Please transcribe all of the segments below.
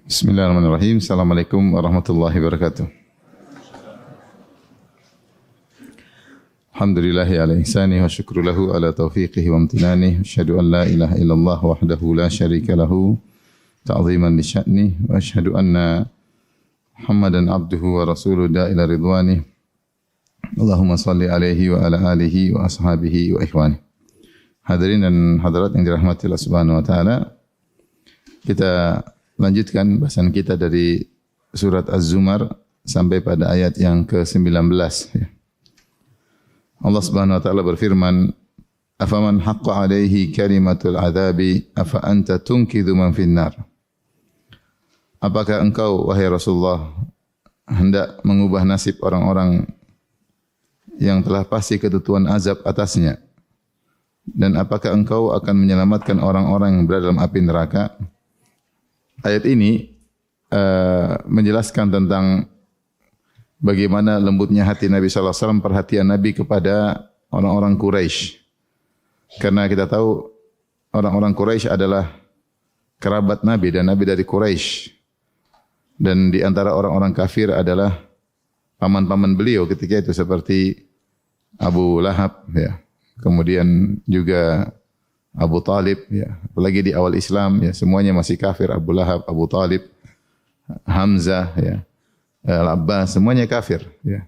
Bismillahirrahmanirrahim. Assalamualaikum warahmatullahi wabarakatuh. Alhamdulillahi ala ihsani wa syukru lahu ala taufiqihi wa amtinani. Asyhadu an la ilaha illallah wahdahu la syarika lahu ta'ziman li sya'ni wa asyhadu anna Muhammadan abduhu wa rasuluhu da'ila ridwani. Allahumma salli alaihi wa ala alihi wa ashabihi wa ikhwani. Hadirin dan hadirat yang dirahmati Allah Subhanahu wa taala. Kita lanjutkan bahasan kita dari surat Az-Zumar sampai pada ayat yang ke-19. Allah Subhanahu wa taala berfirman, "Afaman haqqa 'alaihi kalimatul 'adzabi afa anta tunkidhu man finnar?" Apakah engkau wahai Rasulullah hendak mengubah nasib orang-orang yang telah pasti ketentuan azab atasnya? Dan apakah engkau akan menyelamatkan orang-orang yang berada dalam api neraka? Ayat ini menjelaskan tentang bagaimana lembutnya hati Nabi sallallahu alaihi wasallam, perhatian Nabi kepada orang-orang Quraisy. Karena kita tahu orang-orang Quraisy adalah kerabat Nabi dan Nabi dari Quraisy. Dan di antara orang-orang kafir adalah paman-paman beliau ketika itu seperti Abu Lahab ya. Kemudian juga Abu Talib ya, apalagi di awal Islam ya, semuanya masih kafir. Abu Lahab, Abu Talib, Hamzah ya, Al-Abbas, semuanya kafir ya.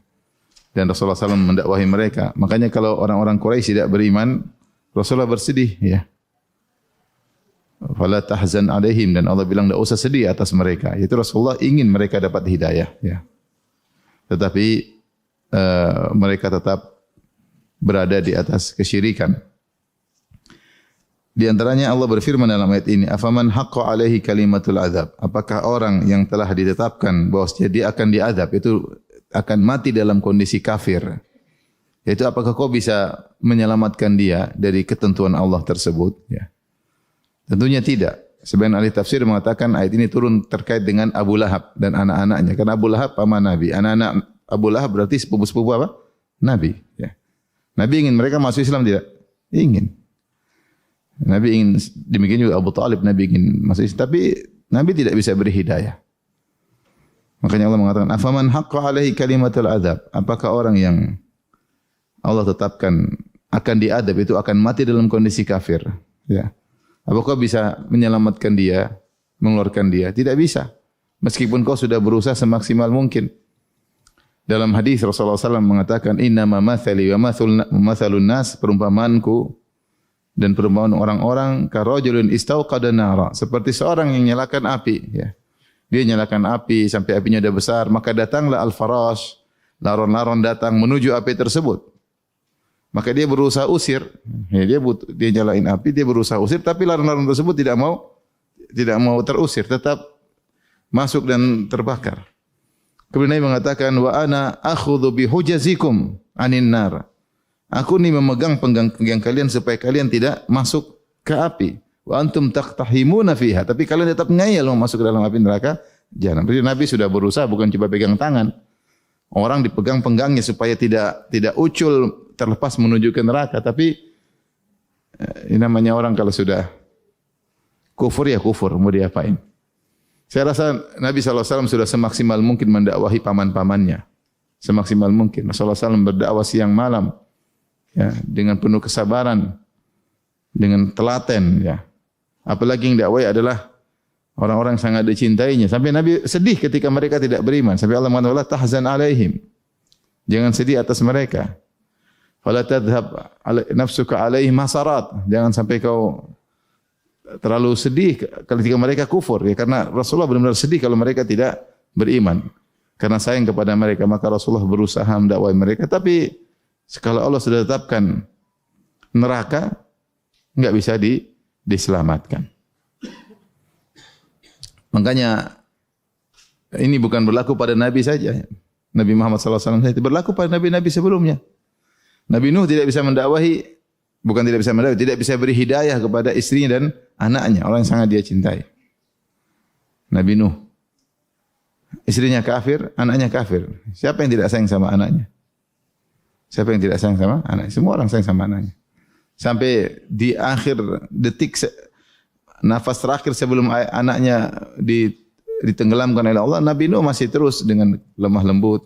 Dan Rasulullah SAW mendakwahi mereka. Makanya kalau orang-orang Quraisy tidak beriman, Rasulullah bersedih ya. Fala tahzan alaihim, dan Allah bilang tidak usah sedih atas mereka. Itu Rasulullah ingin mereka dapat hidayah ya. Tetapi mereka tetap berada di atas kesyirikan. Di antaranya Allah berfirman dalam ayat ini, "Afaman haqqa 'alaihi kalimatul azab?" Apakah orang yang telah ditetapkan bahwa dia akan diazab itu akan mati dalam kondisi kafir? Yaitu apakah kau bisa menyelamatkan dia dari ketentuan Allah tersebut? Ya. Tentunya tidak. Sebagian ahli tafsir mengatakan ayat ini turun terkait dengan Abu Lahab dan anak-anaknya. Karena Abu Lahab paman Nabi. Anak-anak Abu Lahab berarti sepupu-sepupu apa? Nabi. Ya. Nabi ingin mereka masuk Islam tidak? Ingin. Nabi ingin, demikian juga Abu Talib, Nabi ingin masuk Islam, tapi Nabi tidak bisa beri hidayah. Makanya Allah mengatakan, "Afaman haqqa 'alaihi kalimatul azab?" Apakah orang yang Allah tetapkan akan diadab itu akan mati dalam kondisi kafir? Ya. Apakah bisa menyelamatkan dia, mengeluarkan dia? Tidak bisa. Meskipun kau sudah berusaha semaksimal mungkin. Dalam hadis Rasulullah SAW mengatakan, "Innama mathali wa mathalun nas," perumpamaanku dan perumpamaan orang-orang karajulun istauqada nara, seperti seorang yang nyalakan api ya. Dia nyalakan api sampai apinya sudah besar, maka datanglah al-farash, laron-laron datang menuju api tersebut. Maka dia berusaha usir. Ya, dia nyalain api, dia berusaha usir, tapi laron-laron tersebut tidak mau terusir, tetap masuk dan terbakar. Kemudian Nabi mengatakan, "Wa ana akhudhu bihujazikum anin nar." Aku ni memegang penggang kalian supaya kalian tidak masuk ke api. Wa antum taqtahimuna fiha. Tapi kalian tetap ngayal mau masuk ke dalam api neraka. Jangan. Jadi Nabi sudah berusaha, bukan cuma pegang tangan. Orang dipegang penggangnya supaya tidak ucul terlepas menuju ke neraka. Tapi ini namanya orang kalau sudah kufur ya kufur, mau diapain? Saya rasa Nabi SAW sudah semaksimal mungkin mendakwahi paman-pamannya. Semaksimal mungkin. Rasulullah SAW berdakwah siang malam. Ya, dengan penuh kesabaran, dengan telaten ya. Apalagi yang dakwah adalah orang-orang yang sangat dicintainya. Sampai Nabi sedih ketika mereka tidak beriman. Sampai Allah mengatakan, "La tahzan alaihim." Jangan sedih atas mereka. Fala tadhhab nafsuka alaihim hasarat. Jangan sampai kau terlalu sedih ketika mereka kufur ya, karena Rasulullah benar-benar sedih kalau mereka tidak beriman. Karena sayang kepada mereka, maka Rasulullah berusaha mendakwai mereka, tapi kalau Allah sudah tetapkan neraka, enggak bisa diselamatkan. Makanya ini bukan berlaku pada Nabi saja. Nabi Muhammad SAW saja, berlaku pada Nabi-Nabi sebelumnya. Nabi Nuh tidak bisa mendakwahi, tidak bisa beri hidayah kepada istrinya dan anaknya, orang yang sangat dia cintai. Nabi Nuh, istrinya kafir, anaknya kafir. Siapa yang tidak sayang sama anaknya? Siapa yang tidak sayang sama anaknya? Semua orang sayang sama anaknya. Sampai di akhir detik nafas terakhir sebelum anaknya ditenggelamkan oleh Allah, Nabi Nuh masih terus dengan lemah lembut.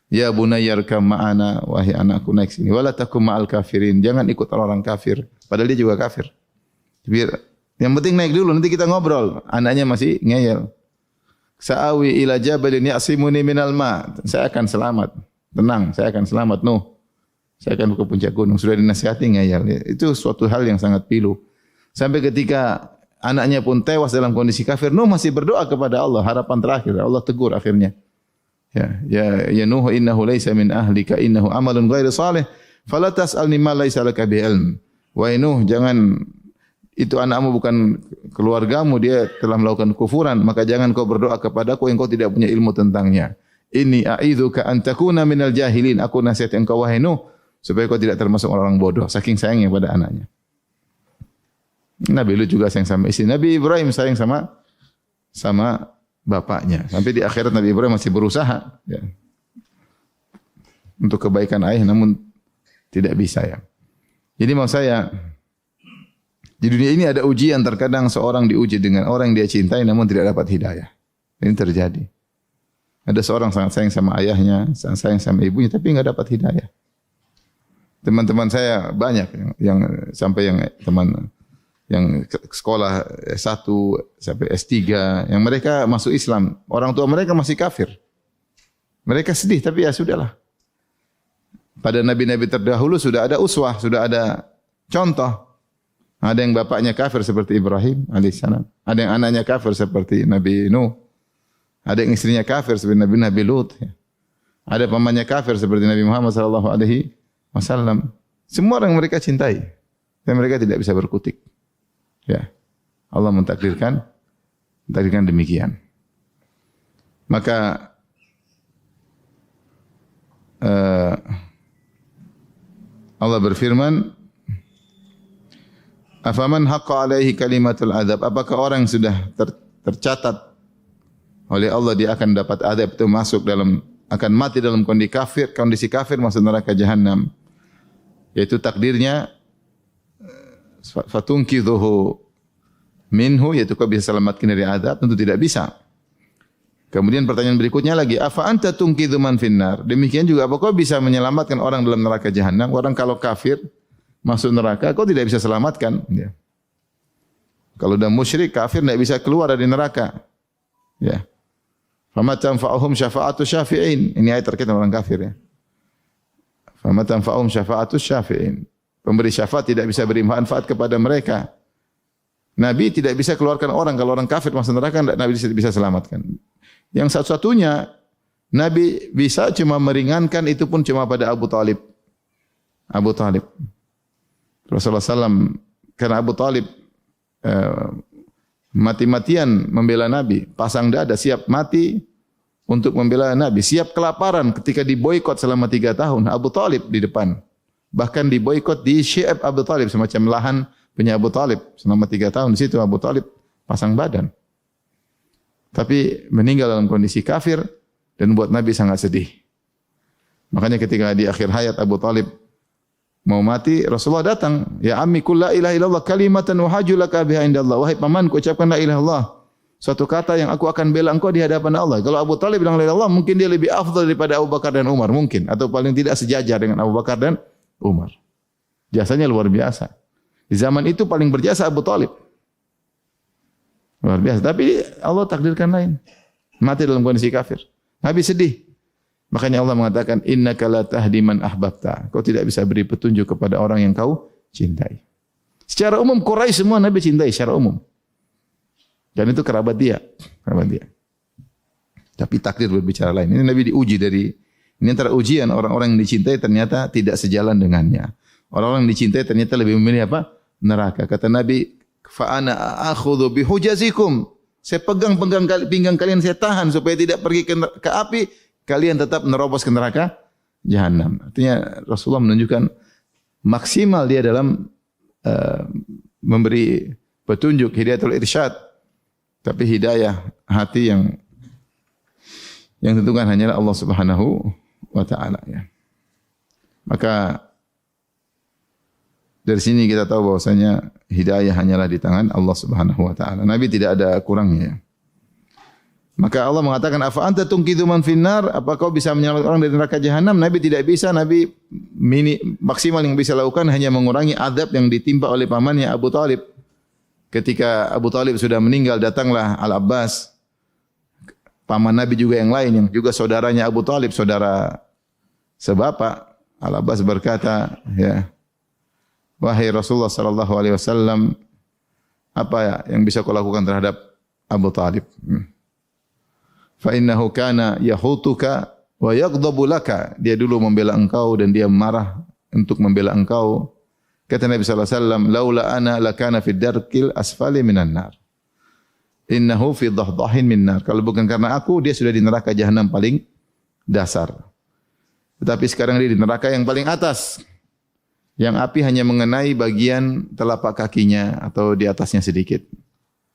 Ya bunayyarkam ma'ana, wahai anakku naik sini. Wala takum ma'al kafirin, jangan ikut orang kafir. Padahal dia juga kafir. Biar yang penting naik dulu, nanti kita ngobrol. Anaknya masih ngeyel. Sa'awi ila jabalin ya'simuni minal ma. Saya akan selamat. Tenang, saya akan selamat Nuh. Saya akan ke puncak gunung. Sudah dinasihati ngeyel. Itu suatu hal yang sangat pilu. Sampai ketika anaknya pun tewas dalam kondisi kafir, Nuh masih berdoa kepada Allah, harapan terakhir. Allah tegur akhirnya. Ya Nuh innahu laisa min ahlika innahu amalun ghairu salih fala tas'alni ma laisa laka bi ilm. Wahai Nuh, jangan, itu anakmu bukan keluargamu, dia telah melakukan kufuran, maka jangan kau berdoa kepadaku yang kau tidak punya ilmu tentangnya. Inni a'idzuka an takuna minal jahilin. Aku nasihat engkau wahai Nuh supaya kau tidak termasuk orang bodoh, saking sayangnya pada anaknya. Nabi Lut juga sayang sama istri. Nabi Ibrahim sayang sama bapaknya. Sampai di akhirat Nabi Ibrahim masih berusaha ya, untuk kebaikan ayah, namun tidak bisa ya. Jadi maksud saya, di dunia ini ada ujian, terkadang seorang diuji dengan orang yang dia cintai namun tidak dapat hidayah. Ini terjadi. Ada seorang sangat sayang sama ayahnya, sangat sayang sama ibunya, tapi enggak dapat hidayah. Teman-teman saya banyak yang sampai yang teman yang sekolah S1 sampai S3 yang mereka masuk Islam, orang tua mereka masih kafir. Mereka sedih, tapi ya sudahlah. Pada nabi-nabi terdahulu sudah ada uswah, sudah ada contoh. Ada yang bapaknya kafir seperti Ibrahim alaihissalam, ada yang anaknya kafir seperti Nabi Nuh, ada yang istrinya kafir seperti Nabi Lut, ada pamannya kafir seperti Nabi Muhammad sallallahu alaihi wasallam. Semua orang mereka cintai dan mereka tidak bisa berkutik. Ya, Allah mentakdirkan demikian. Maka Allah berfirman, afaman haqqa alaihi kalimatul adab. Apakah orang yang sudah tercatat oleh Allah dia akan dapat adab, itu masuk dalam, akan mati dalam kondisi kafir masuk neraka jahanam. Yaitu takdirnya fatunqidhuhu minhu, yaitu kau bisa selamatkan dari azab, tentu tidak bisa. Kemudian pertanyaan berikutnya lagi, afa anta tunqidhu man finnar. Demikian juga apa kau bisa menyelamatkan orang dalam neraka jahanam? Orang kalau kafir masuk neraka, kau tidak bisa selamatkan. Ya. Kalau dah musyrik kafir tidak bisa keluar dari neraka. Ya. Fama tanfa'uhum syafa'atu syafi'in. Ini ayat terkait dengan orang kafir ya. Fama tanfa'uhum syafa'atu syafi'in. Pemberi syafaat tidak bisa beri manfaat kepada mereka. Nabi tidak bisa keluarkan orang, kalau orang kafir masuk neraka Nabi bisa selamatkan. Yang satu-satunya Nabi bisa cuma meringankan, itu pun cuma pada Abu Talib. Abu Talib. Rasulullah SAW, karena Abu Talib mati-matian membela Nabi, pasang dada siap mati untuk membela Nabi, siap kelaparan ketika diboikot selama 3 tahun. Abu Talib di depan. Bahkan diboikot di Syi'ab Abu Talib, semacam lahan punya Abu Talib. Selama 3 tahun di situ Abu Talib pasang badan. Tapi meninggal dalam kondisi kafir dan buat Nabi sangat sedih. Makanya ketika di akhir hayat Abu Talib mau mati, Rasulullah datang, "Ya ammi qul la ilaha illallah kalimatan uhajju laka biha indallah." Wahai pamanku, ucapkan la ilaha illallah. Suatu kata yang aku akan bela engkau di hadapan Allah. Kalau Abu Talib bilang la ilaha illallah, mungkin dia lebih afdal daripada Abu Bakar dan Umar, mungkin, atau paling tidak sejajar dengan Abu Bakar dan Umar. Jasanya luar biasa. Di zaman itu paling berjasa Abu Talib. Luar biasa. Tapi Allah takdirkan lain. Mati dalam kondisi kafir. Nabi sedih. Makanya Allah mengatakan, innaka la tahdi man ahbabta. Kau tidak bisa beri petunjuk kepada orang yang kau cintai. Secara umum Quraisy semua Nabi cintai secara umum. Dan itu kerabat dia. Kerabat dia. Tapi takdir berbicara lain. Ini Nabi diuji ini antara ujian orang-orang yang dicintai ternyata tidak sejalan dengannya. Orang-orang yang dicintai ternyata lebih memilih apa? Neraka. Kata Nabi, fa ana akhudhu bihujazikum. Saya pegang pinggang kalian, saya tahan supaya tidak pergi ke api, kalian tetap menerobos ke neraka jahanam. Artinya Rasulullah menunjukkan maksimal dia dalam memberi petunjuk, hidayatul irsyad. Tapi hidayah hati yang tentukan hanyalah Allah Subhanahu wa taala ya. Maka dari sini kita tahu bahwasanya hidayah hanyalah di tangan Allah Subhanahu wa taala. Nabi tidak ada kurangnya. Maka Allah mengatakan, "Afa anta tunqidhu man finnar?" Apa kau bisa menyelamatkan orang dari neraka jahanam? Nabi tidak bisa. Nabi maksimal yang bisa lakukan hanya mengurangi adab yang ditimpa oleh pamannya Abu Talib. Ketika Abu Talib sudah meninggal, datanglah Al-Abbas, paman Nabi juga yang lain, yang juga saudaranya Abu Talib, saudara sebapak. Al-Abbas berkata, ya, wahai Rasulullah sallallahu alaihi wasallam, apa yang bisa kau lakukan terhadap Abu Talib? Fa innahu kana yahutuka wa yaghdabu laka. Dia dulu membela engkau dan dia marah untuk membela engkau. Kata Nabi sallallahu alaihi wasallam, laula ana lakana fid darkil asfali minan nar. Innahu fi dhahdahin min nar. Kalau bukan karena aku, dia sudah di neraka jahanam paling dasar. Tetapi sekarang dia di neraka yang paling atas. Yang api hanya mengenai bagian telapak kakinya atau di atasnya sedikit.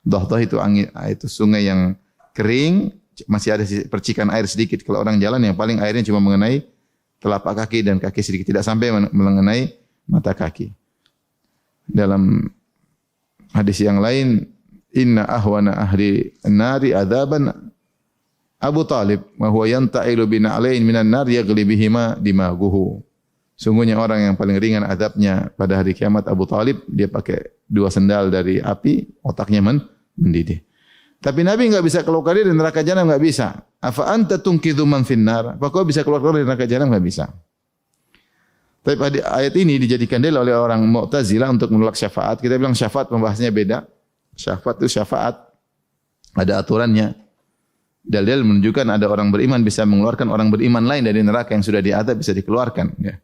Dhahdah itu angin, itu sungai yang kering, masih ada percikan air sedikit. Kalau orang jalan yang paling airnya cuma mengenai telapak kaki dan kaki sedikit, tidak sampai mengenai mata kaki. Dalam hadis yang lain, inna ahwana ahli an-nari adzaban Abu Talib wa huwa yanta'ilu bina'alain minan nar yaghli bihima dimaguhu. Sungguhnya orang yang paling ringan adabnya pada hari kiamat Abu Talib, dia pakai 2 sendal dari api, otaknya mendidih. Tapi Nabi enggak bisa keluar dari neraka jahanam, enggak bisa. Afa anta tunqidhu man finnar? Apa kau bisa keluar dari neraka jahanam? Enggak bisa. Tapi pada ayat ini dijadikan dalil oleh orang Mu'tazilah untuk menolak syafaat. Kita bilang syafaat pembahasannya beda. Syafaat itu syafaat, ada aturannya. Dalil menunjukkan ada orang beriman bisa mengeluarkan orang beriman lain dari neraka yang sudah diadab, bisa dikeluarkan. Ya.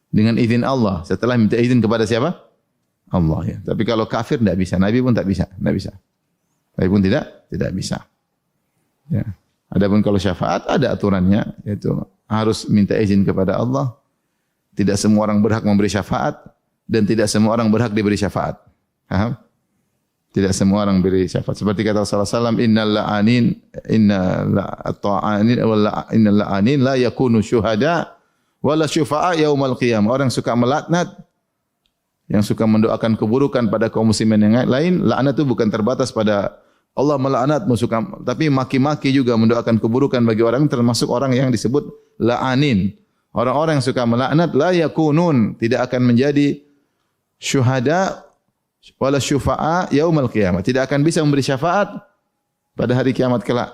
Dengan izin Allah. Setelah minta izin kepada siapa? Allah. Ya. Tapi kalau kafir tidak bisa. Nabi pun tak bisa. Tidak bisa. Nabi pun tidak bisa. Ya. Adapun kalau syafaat ada aturannya, yaitu harus minta izin kepada Allah. Tidak semua orang berhak memberi syafaat dan tidak semua orang berhak diberi syafaat. Paham? Tidak semua orang beri syafaat. Seperti kata Rasulullah SAW, innal la'anin la yakunu syuhada wala syufa'a yaumal qiyamah. Orang suka melaknat, yang suka mendoakan keburukan pada kaum muslimin yang lain, laknat itu bukan terbatas pada Allah melaknat, tapi maki-maki juga mendoakan keburukan bagi orang, termasuk orang yang disebut la'anin. Orang-orang yang suka melaknat la yakunun, tidak akan menjadi syuhada wala syufa'a yaumal qiyamah. Tidak akan bisa memberi syafaat pada hari kiamat kelak.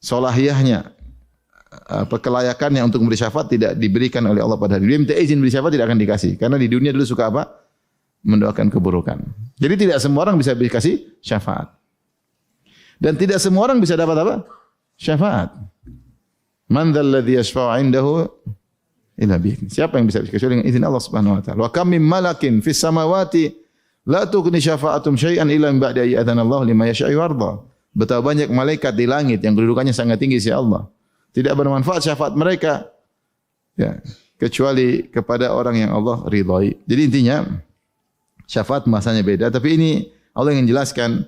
Solahiyahnya, kelayakannya untuk memberi syafaat tidak diberikan oleh Allah pada hari. Dia minta izin beri syafaat tidak akan dikasih. Karena di dunia dulu suka apa? Mendoakan keburukan. Jadi tidak semua orang bisa dikasih syafaat. Dan tidak semua orang bisa dapat apa? Syafaat. Man dzal ladzi yashfa'u 'indahu illa bi'idznih. Siapa yang bisa kecuali dengan izin Allah Subhanahu wa taala. Wa kam min malakin fis samawati la tughni syafa'atum syai'an illa min ba'di ayyadana Allah lima yasha'u warda. Betapa banyak malaikat di langit yang kedudukannya sangat tinggi sisi Allah. Tidak bermanfaat syafaat mereka, ya, kecuali kepada orang yang Allah ridhai. Jadi intinya syafaat bahasanya beda, tapi ini Allah ingin jelaskan,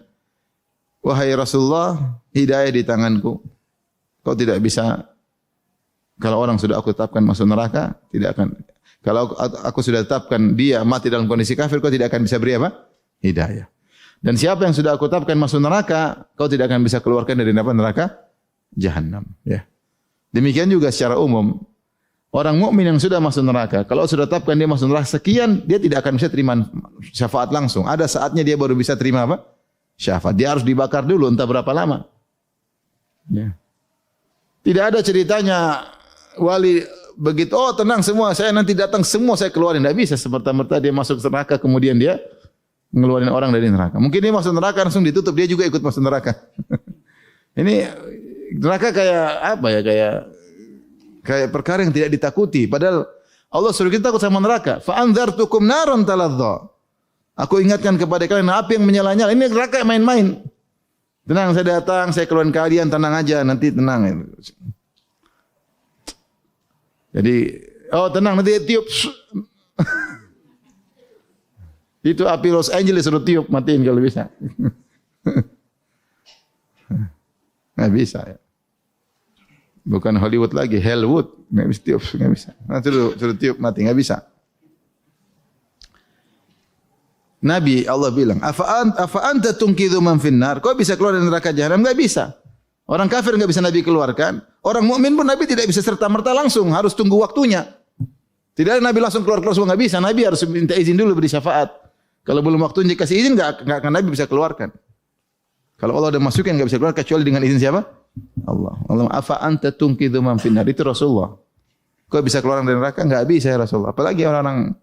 wahai Rasulullah, hidayah di tanganku. Kau tidak bisa, kalau orang sudah aku tetapkan masuk neraka, tidak akan. Kalau aku sudah tetapkan dia mati dalam kondisi kafir, kau tidak akan bisa beri apa? Hidayah. Dan siapa yang sudah aku tetapkan masuk neraka, kau tidak akan bisa keluarkan dari neraka jahanam. Ya. Demikian juga secara umum, orang mukmin yang sudah masuk neraka, kalau sudah tetapkan dia masuk neraka sekian, dia tidak akan bisa terima syafaat langsung. Ada saatnya dia baru bisa terima apa? Syafaat. Dia harus dibakar dulu, entah berapa lama. Ya. Tidak ada ceritanya wali begitu, oh tenang semua, saya nanti datang semua saya keluarin. Tidak bisa semerta-merta dia masuk neraka kemudian dia ngeluarin orang dari neraka. Mungkin dia masuk neraka langsung ditutup, dia juga ikut masuk neraka. Ini neraka kayak apa ya, kayak perkara yang tidak ditakuti. Padahal Allah suruh kita takut sama neraka. Fa anzartukum naran taladza. Aku ingatkan kepada kalian api yang menyala-nyala. Ini neraka main-main. Tenang, saya datang, saya keluarin kalian, tenang aja, nanti tenang. Jadi, oh tenang, nanti tiup. Itu api Los Angeles suruh tiup, matiin kalau bisa. Nggak bisa ya. Bukan Hollywood lagi, Hellwood. Nggak bisa tiup, nggak bisa. Nah, suruh tiup, mati, nggak bisa. Nabi Allah bilang, afa anta tunqidhu man finnar? Kau bisa keluar dari neraka jahanam? Enggak bisa. Orang kafir enggak bisa Nabi keluarkan. Orang mukmin pun Nabi tidak bisa serta-merta langsung, harus tunggu waktunya. Tidak ada Nabi langsung keluar semua, enggak bisa. Nabi harus minta izin dulu beri syafaat. Kalau belum waktunya dikasih izin enggak akan Nabi bisa keluarkan. Kalau Allah udah masukin enggak bisa keluar kecuali dengan izin siapa? Allah. Allah afa anta tunqidhu man finnar. Itu Rasulullah. Kau bisa keluar dari neraka? Enggak bisa ya Rasulullah. Apalagi orang-orang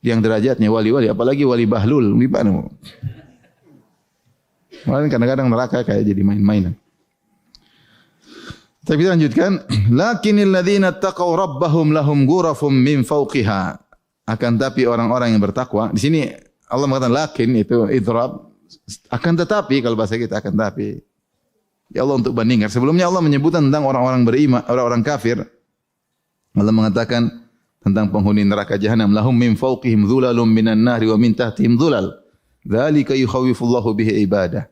yang derajatnya wali-wali, apalagi wali bahlul, gimana? Malah kadang-kadang neraka kayak jadi main-mainan. Tapi kita lanjutkan, lakinnal ladzina taqaw rabbahum lahum ghurafum min fawqiha. Akan tapi orang-orang yang bertakwa, di sini Allah mengatakan lakin itu idrab, akan tetapi kalau bahasa kita akan tapi. Ya Allah untuk bandingkan. Sebelumnya Allah menyebutkan tentang orang-orang beriman, orang-orang kafir. Allah mengatakan tentang penghuni neraka jahanam, lahum min fawqihim dhulalun minan nari wa min tahtihim dhulal. Dzalika yukhawwifullahu bihi ibadah.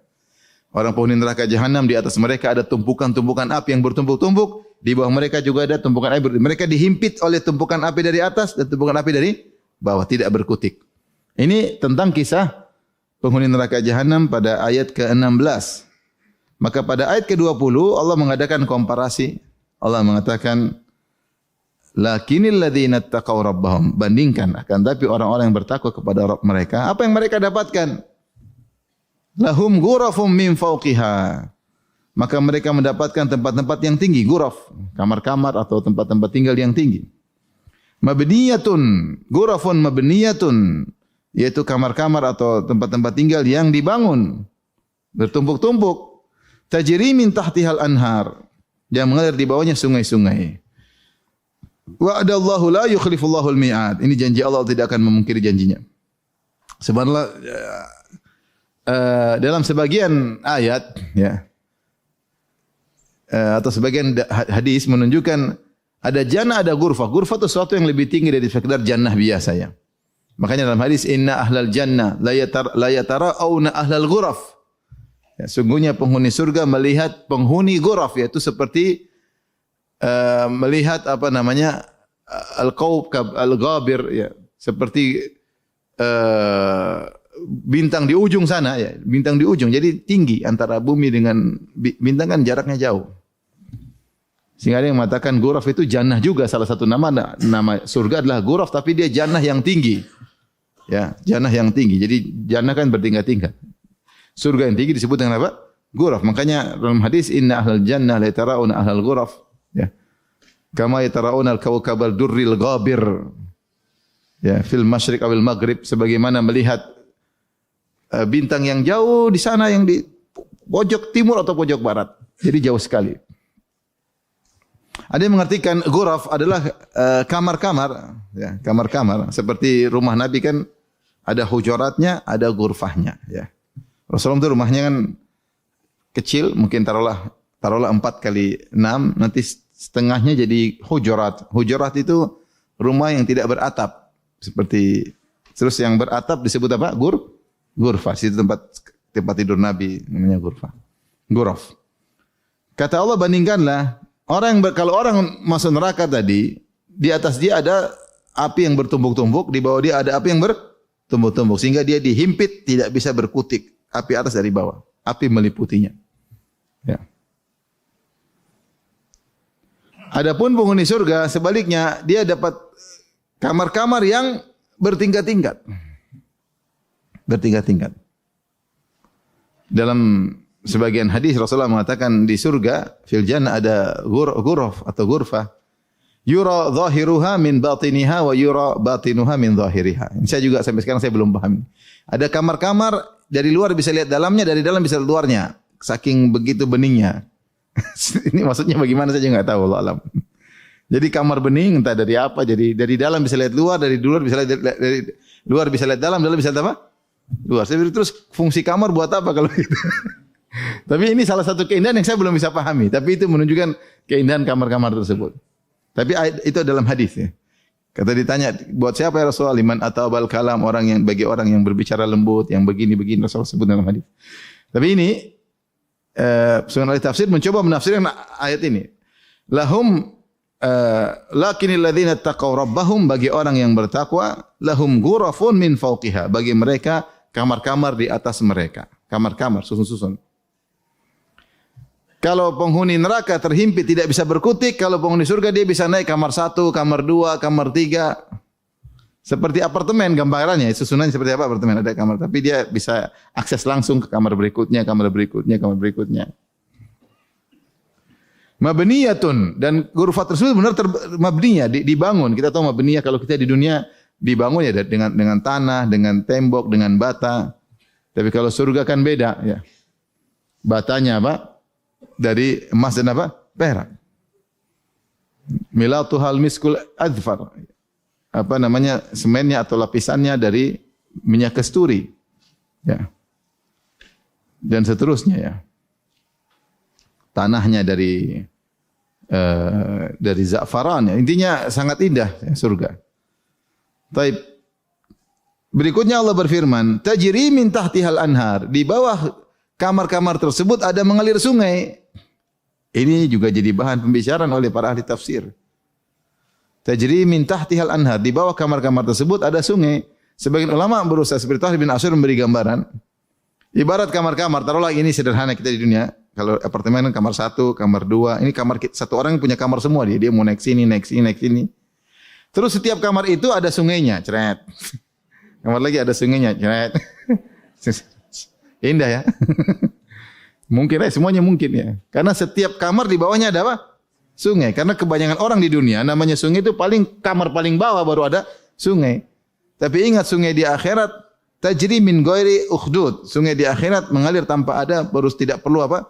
Orang penghuni neraka jahanam, di atas mereka ada tumpukan-tumpukan api yang bertumpuk-tumpuk, di bawah mereka juga ada tumpukan api. Mereka dihimpit oleh tumpukan api dari atas dan tumpukan api dari bawah, tidak berkutik. Ini tentang kisah penghuni neraka jahanam pada ayat ke-16. Maka pada ayat ke-20 Allah mengadakan komparasi. Allah mengatakan lakinnal ladzina taqaw rabbahum, bandingkan akan tapi orang-orang yang bertakwa kepada Rabb mereka, apa yang mereka dapatkan? Lahum ghurafum min fawqiha. Maka mereka mendapatkan tempat-tempat yang tinggi, ghuraf, kamar-kamar atau tempat-tempat tinggal yang tinggi. Mabniyatun, ghurafun mabniyatun, yaitu kamar-kamar atau tempat-tempat tinggal yang dibangun bertumpuk-tumpuk. Tajri min tahtihal anhar, yang mengalir di bawahnya sungai-sungai. Wa'adallahu la yukhlifullahu al-mi'ad. Ini janji Allah tidak akan memungkiri janjinya. Subhanallah. Dalam sebagian ayat ya atau sebagian hadis menunjukkan ada jannah, ada ghurfah. Ghurfah itu sesuatu yang lebih tinggi dari sekedar jannah biasa ya. Makanya dalam hadis inna ahlal jannah la yatara'una ahlal ghuraf. Ya, sungguhnya penghuni surga melihat penghuni ghuraf, yaitu seperti melihat apa namanya al-kaukab al-ghabir ya, seperti bintang di ujung sana ya, bintang di ujung. Jadi tinggi antara bumi dengan bintang kan jaraknya jauh. Sehingga ada yang mengatakan ghuraf itu jannah juga, salah satu nama surga adalah ghuraf, tapi dia jannah yang tinggi. Ya, jannah yang tinggi. Jadi jannah kan bertingkat-tingkat. Surga yang tinggi disebut dengan apa? Ghuraf. Makanya dalam hadis inna ahlal jannah la yatara'una ahlal ghuraf ya. Kama yatara'una al-kawkabal durril ghabir. Ya, fil masyriq awil maghrib, sebagaimana melihat bintang yang jauh di sana, yang di pojok timur atau pojok barat. Jadi jauh sekali. Ada yang mengartikan ghuraf adalah kamar-kamar, ya, kamar-kamar. Seperti rumah Nabi kan ada hujuratnya, ada ghurfahnya. Ya. Rasulullah itu rumahnya kan kecil, mungkin taruhlah 4 kali 6, nanti setengahnya jadi hujurat. Hujurat itu rumah yang tidak beratap. Seperti terus yang beratap disebut apa? Ghurfah. Itu tempat tidur Nabi, namanya ghurfah. Ghuraf. Kata Allah, bandingkanlah kalau orang masuk neraka tadi, di atas dia ada api yang bertumpuk-tumpuk, di bawah dia ada api yang bertumpuk-tumpuk, sehingga dia dihimpit, tidak bisa berkutik. Api atas dari bawah, api meliputinya. Ya. Adapun penghuni surga sebaliknya, dia dapat kamar-kamar yang bertingkat-tingkat. Bertingkat-tingkat. Dalam sebagian hadis Rasulullah mengatakan di surga fil jannah ada ghuraf atau ghurfah yura zahiruha min batiniha wa yura batinuha min zahiriha. Ini saya juga sampai sekarang saya belum paham. Ada kamar-kamar dari luar bisa lihat dalamnya, dari dalam bisa lihat luarnya. Saking begitu beningnya. Ini maksudnya bagaimana saya juga enggak tahu, Allah alam. Jadi kamar bening entah dari apa, jadi dari dalam bisa lihat luar, dari luar bisa lihat dari luar bisa lihat dalam bisa lihat apa? Luar. Saya berpikir terus fungsi kamar buat apa kalau gitu? Tapi ini salah satu keindahan yang saya belum bisa pahami. Tapi itu menunjukkan keindahan kamar-kamar tersebut. Tapi itu dalam hadis ya. Kata ditanya, buat siapa ya Rasulullah? Liman atabal kalam, bagi orang yang berbicara lembut, yang begini-begini, Rasulullah sebut dalam hadis. Tapi ini Sunan ahli tafsir mencoba menafsirkan ayat ini. Lahum lakinnal ladzina taqaw rabbahum, bagi orang yang bertakwa, lahum ghurafun min fawqiha, bagi mereka kamar-kamar di atas mereka. Kamar-kamar susun-susun. Kalau penghuni neraka terhimpit tidak bisa berkutik, kalau penghuni surga dia bisa naik kamar 1, kamar 2, kamar 3. Seperti apartemen gambarannya, susunannya seperti apa apartemen, ada kamar, tapi dia bisa akses langsung ke kamar berikutnya, kamar berikutnya, kamar berikutnya. Mabniyatun, dan ghurfat tersebut benar mabniyah, dibangun. Kita tahu mabniyah kalau kita di dunia dibangun ya dengan tanah, dengan tembok, dengan bata. Tapi kalau surga kan beda ya. Batanya apa? Dari emas dan apa? Perak. Milatuhal miskul adfar. Apa namanya, semennya atau lapisannya dari minyak kasturi. Ya. Dan seterusnya ya. Tanahnya dari za'faran ya. Intinya sangat indah ya, surga. Taib. Berikutnya Allah berfirman, tajri min tahtihal anhar. Di bawah kamar-kamar tersebut ada mengalir sungai. Ini juga jadi bahan pembicaraan oleh para ahli tafsir. Tajri min tahtihal anhar. Di bawah kamar-kamar tersebut ada sungai. Sebagian ulama berusaha seperti Tahir bin Asyur memberi gambaran. Ibarat kamar-kamar, taruhlah ini sederhana kita di dunia. Kalau apartemen kamar 1, kamar 2. Ini kamar satu orang punya kamar semua dia. Dia mau naik sini, naik sini, naik sini. Terus setiap kamar itu ada sungainya, ceret. Kamar lagi ada sungainya, ceret. Indah ya. Mungkin semuanya mungkin ya. Karena setiap kamar di bawahnya ada apa? Sungai. Karena kebanyakan orang di dunia namanya sungai itu kamar paling bawah baru ada sungai. Tapi ingat sungai di akhirat tajri min ghairi ukhdud. Sungai di akhirat mengalir tanpa ada, baru tidak perlu apa?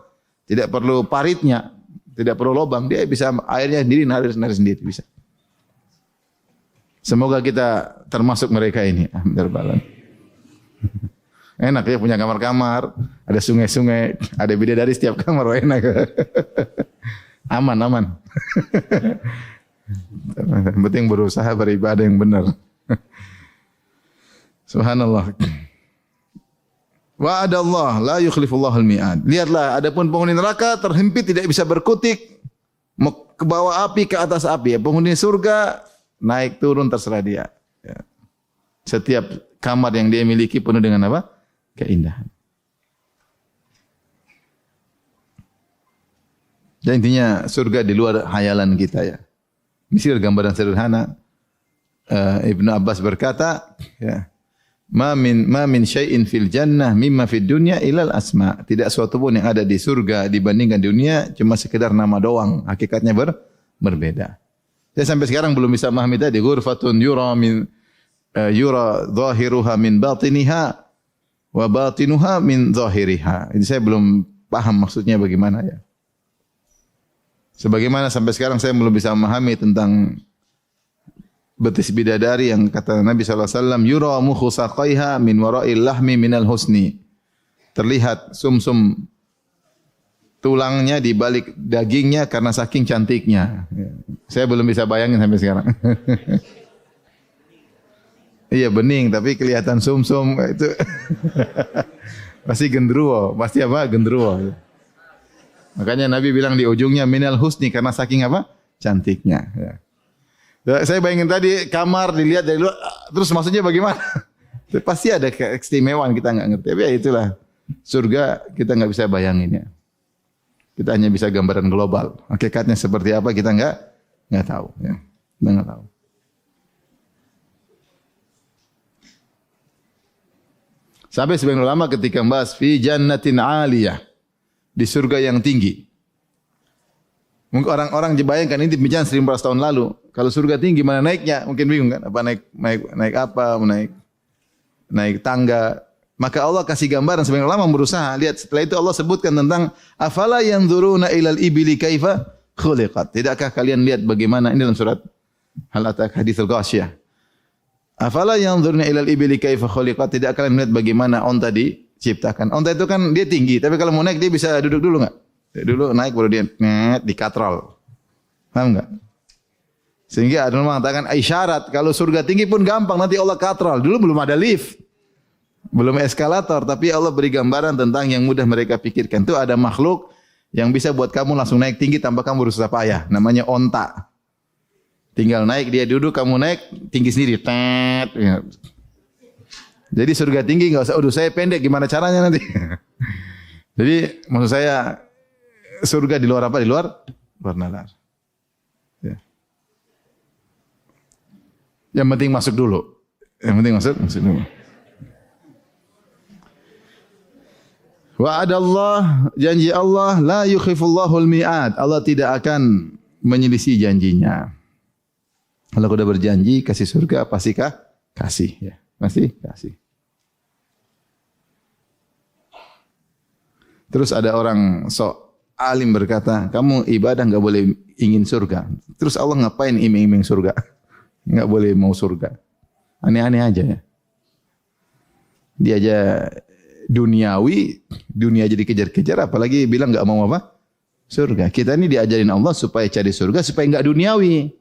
Tidak perlu paritnya, tidak perlu lubang. Dia bisa airnya sendiri nalir sendiri bisa. Semoga kita termasuk mereka ini. Alhamdulillah. Enak ya punya kamar-kamar, ada sungai-sungai, ada bidadari setiap kamar, enak. Aman. Yang penting berusaha beribadah yang benar. Subhanallah. Wa'adallah la yukhlifullahul mi'ad. Lihatlah, adapun penghuni neraka terhimpit tidak bisa berkutik, ke bawah api, ke atas api. Penghuni surga naik turun terserah dia. Ya. Setiap kamar yang dia miliki penuh dengan apa? Keindahan. Dan intinya surga di luar hayalan kita ya. Misal gambaran sederhana. Ibnu Abbas berkata, ya, ma min syai'in fil jannah mimma fid dunya ilal asma. Tidak suatu pun yang ada di surga dibandingkan dunia cuma sekedar nama doang. Hakikatnya berbeda. Saya sampai sekarang belum bisa memahami tadi ghurfatun yura zahiruha min batiniha wa batinuha min zahiriha. Ini saya belum paham maksudnya bagaimana ya. Sebagaimana sampai sekarang saya belum bisa memahami tentang betis bidadari yang kata Nabi SAW, yura mukhu saqaiha min wara'il lahmi minal husni. Terlihat sumsum tulangnya di balik dagingnya karena saking cantiknya. Saya belum bisa bayangin sampai sekarang. Iya bening tapi kelihatan sumsum itu. Pasti gendruwo, pasti apa? Gendruwo. Makanya Nabi bilang di ujungnya minal husni karena saking apa? Cantiknya. Ya. Saya bayangin tadi kamar dilihat dari luar, terus maksudnya bagaimana? Pasti ada keistimewaan kita nggak ngerti. Tapi ya itulah surga kita nggak bisa bayangin ya. Kita hanya bisa gambaran global. Hakikatnya seperti apa kita nggak tahu. Ya. Kita nggak tahu. Sampai sebagian ulama ketika membahas fi jannatin aliyah, di surga yang tinggi. Mungkin orang-orang bayangkan ini bincang 1400 tahun lalu. Kalau surga tinggi mana naiknya? Mungkin bingung kan? Apa naik apa? Naik tangga. Maka Allah kasih gambaran sebagian ulama berusaha lihat setelah itu Allah sebutkan tentang afala yanzuruna ilal ibili kaifa khuliqat. Tidakkah kalian lihat bagaimana ini dalam surat Hal Ataka Haditsul Ghasyiyah. Afala yanzuruna ilal ibili kaifa khuliqat. Tidak kalian melihat bagaimana onta diciptakan. Onta itu kan dia tinggi, tapi kalau mau naik dia bisa duduk dulu enggak? Dulu naik baru dia dikatrol. Paham enggak? Sehingga ada orang mengatakan isyarat kalau surga tinggi pun gampang nanti Allah katrol. Dulu belum ada lift. Belum eskalator, tapi Allah beri gambaran tentang yang mudah mereka pikirkan. Itu ada makhluk yang bisa buat kamu langsung naik tinggi tanpa kamu berusaha payah. Namanya onta. Tinggal naik, dia duduk, kamu naik, tinggi sendiri. Tet. Jadi surga tinggi enggak usah, aduh saya pendek, gimana caranya nanti? Jadi maksud saya surga di luar apa? Di luar nalar. Ya. Yang penting masuk dulu. Yang penting masuk dulu. Wa'adallah, janji Allah, la yukhifullahul mi'ad. Allah tidak akan menyelisih janjinya. Kalau sudah berjanji kasih surga, pasikah? Kasih. Ya. Pasti kasih. Terus ada orang sok alim berkata, kamu ibadah enggak boleh ingin surga. Terus Allah ngapain iming-iming surga? Enggak boleh mau surga. Aneh-aneh aja ya. Dia aja duniawi, dunia jadi kejar-kejar, apalagi bilang enggak mau apa? Surga. Kita ini diajarin Allah supaya cari surga, supaya enggak duniawi.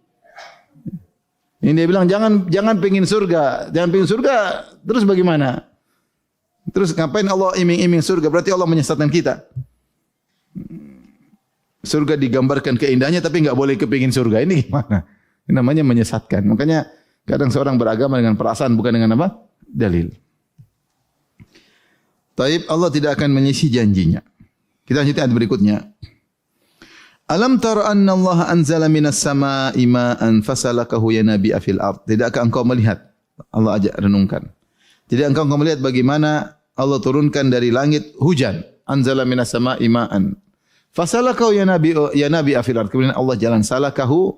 Ini dia bilang jangan pengen surga, terus bagaimana? Terus ngapain Allah iming-iming surga? Berarti Allah menyesatkan kita. Surga digambarkan keindahannya tapi enggak boleh kepingin surga. Ini gimana? Ini namanya menyesatkan. Makanya kadang seorang beragama dengan perasaan bukan dengan apa? Dalil. Taib, Allah tidak akan menyisi janjinya. Kita lanjutkan ayat berikutnya. Alam tara anna Allah anzala minas sama'i ma'an fasalakahu yanabi'a fil ard. Tidakkah engkau melihat? Allah ajak renungkan. Tidakkah engkau melihat bagaimana Allah turunkan dari langit hujan? Anzala minas sama'i ma'an fasalakahu yanabi'a fil ard. Kemudian Allah jalan salakahu.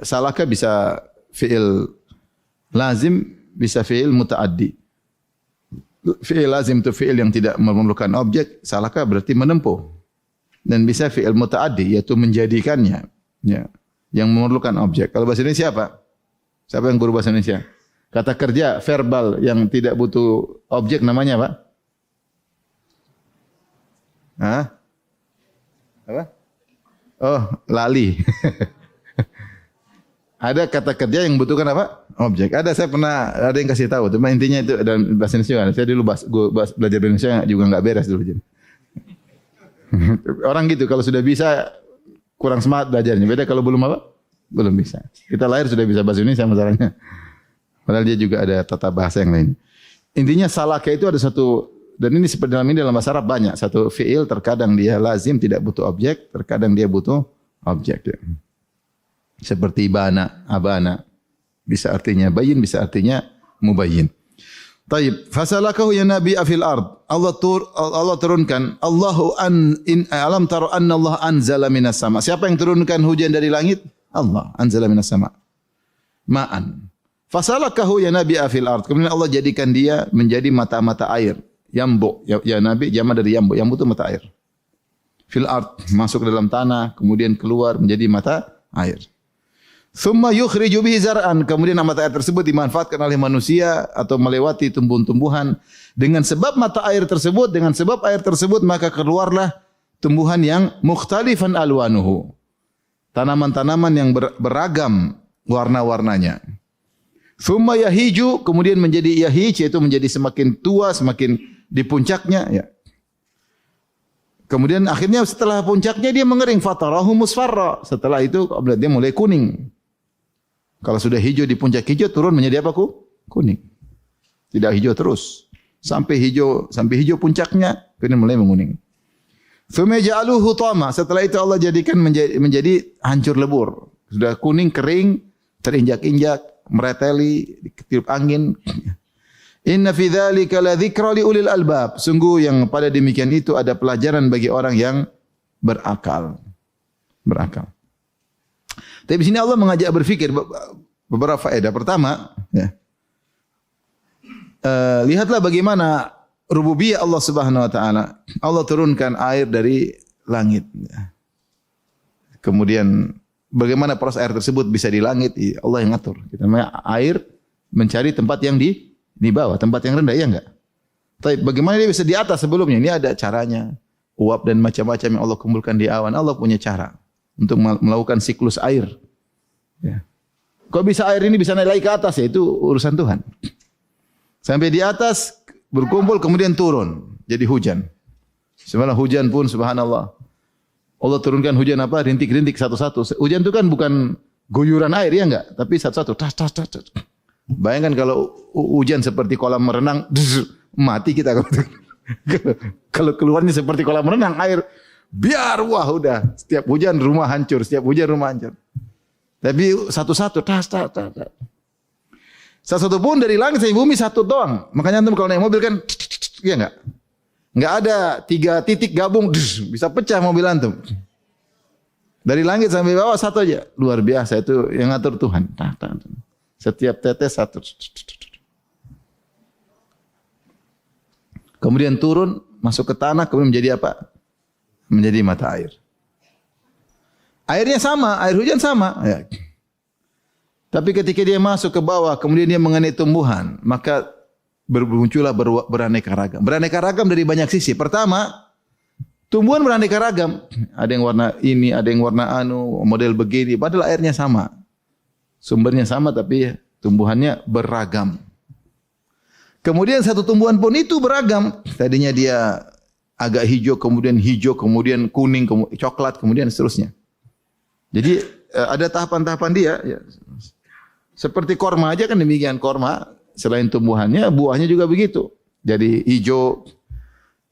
Salaka bisa fi'il lazim, bisa fi'il muta'addi. Fi'il lazim itu fi'il yang tidak memerlukan objek, salaka berarti menempuh. Dan bisa fi'il muta'addi, yaitu menjadikannya. Ya, yang memerlukan objek. Kalau bahasa Indonesia apa? Siapa yang guru bahasa Indonesia? Kata kerja, verbal yang tidak butuh objek namanya apa? Hah? Apa? Oh, lali. Ada kata kerja yang butuhkan apa? Objek. Saya pernah ada yang kasih tahu. Cuma intinya itu dalam bahasa Indonesia. Saya dulu belajar bahasa Indonesia juga enggak beres dulu. Orang gitu kalau sudah bisa kurang semangat belajarnya. Beda kalau belum apa? Belum bisa. Kita lahir sudah bisa bahasa Indonesia masalahnya. Padahal dia juga ada tata bahasa yang lain. Intinya salaka itu ada satu, dan ini seperti dalam bahasa Arab banyak. Satu fi'il terkadang dia lazim tidak butuh objek, terkadang dia butuh objek. Seperti bana, abana. Bisa artinya bayin, bisa artinya mubayyin. Taib, fasalakahu ya nabi afil ard. Allah turunkan. Alam taro anna Allah anzala minas sama. Siapa yang turunkan hujan dari langit? Allah anzala minas sama. Ma'an. Fasalakahu ya nabi afil ard. Kemudian Allah jadikan dia menjadi mata-mata air. Yambu. Ya nabi jama dari yambu. Yambu itu mata air. Fil ard, masuk ke dalam tanah, kemudian keluar menjadi mata air. Thumma yukhriju bihi zar'an. Kemudian mata air tersebut dimanfaatkan oleh manusia atau melewati tumbuhan-tumbuhan. Dengan sebab mata air tersebut, maka keluarlah tumbuhan yang mukhtalifan alwanuhu. Tanaman-tanaman yang beragam warna-warnanya. Thumma yahiju, kemudian menjadi yahij, yaitu menjadi semakin tua, semakin di puncaknya. Ya. Kemudian akhirnya setelah puncaknya dia mengering. Fatarahu musfarra. Setelah itu dia mulai kuning. Kalau sudah hijau di puncak hijau, turun menjadi apa? Kuning. Tidak hijau terus. Sampai hijau puncaknya, kemudian mulai menguning. Tsumma ja'aluhu hutama. Setelah itu Allah jadikan menjadi hancur lebur. Sudah kuning, kering, terinjak-injak, mereteli, ditiup angin. Inna fi dzalika la dzikra li ulil albab. Sungguh yang pada demikian itu ada pelajaran bagi orang yang berakal. Tapi di sini Allah mengajak berfikir beberapa faedah. Pertama, ya. Lihatlah bagaimana rububiyah Allah Subhanahu wa taala. Allah turunkan air dari langit. Ya. Kemudian bagaimana proses air tersebut bisa di langit? Allah yang ngatur. Kita namanya air mencari tempat yang di bawah, tempat yang rendah, ya enggak? Tapi bagaimana dia bisa di atas sebelumnya? Ini ada caranya. Uap dan macam-macam yang Allah kumpulkan di awan. Allah punya cara untuk melakukan siklus air. Ya. Kok bisa air ini bisa naik lagi ke atas? Ya, itu urusan Tuhan. Sampai di atas berkumpul kemudian turun jadi hujan. Sebenarnya hujan pun subhanallah. Allah turunkan hujan apa? Rintik-rintik satu-satu. Hujan itu kan bukan guyuran air, ya enggak? Tapi satu-satu. Tas. Bayangkan kalau hujan seperti kolam renang, mati kita. Kalau keluarnya seperti kolam renang, air Biar wah udah. Setiap hujan rumah hancur, setiap hujan rumah hancur. Tapi satu-satu, tas. Satu pun dari langit sampai bumi satu doang. Makanya antum kalau naik mobil kan, iya enggak? Enggak ada 3 titik gabung, bisa pecah mobil antum. Dari langit sampai bawah satu aja. Luar biasa itu yang ngatur Tuhan. Setiap tetes satu. Kemudian turun, masuk ke tanah, kemudian menjadi apa? Menjadi mata air. Airnya sama, air hujan sama. Ya. Tapi ketika dia masuk ke bawah, kemudian dia mengenai tumbuhan, maka bermuncullah beraneka ragam. Beraneka ragam dari banyak sisi. Pertama, tumbuhan beraneka ragam. Ada yang warna ini, ada yang warna model begini. Padahal airnya sama. Sumbernya sama tapi tumbuhannya beragam. Kemudian satu tumbuhan pun itu beragam. Tadinya dia agak hijau, kemudian kuning, coklat, kemudian seterusnya. Jadi ada tahapan-tahapan dia. Ya. Seperti korma aja kan demikian. Korma selain tumbuhannya, buahnya juga begitu. Jadi hijau,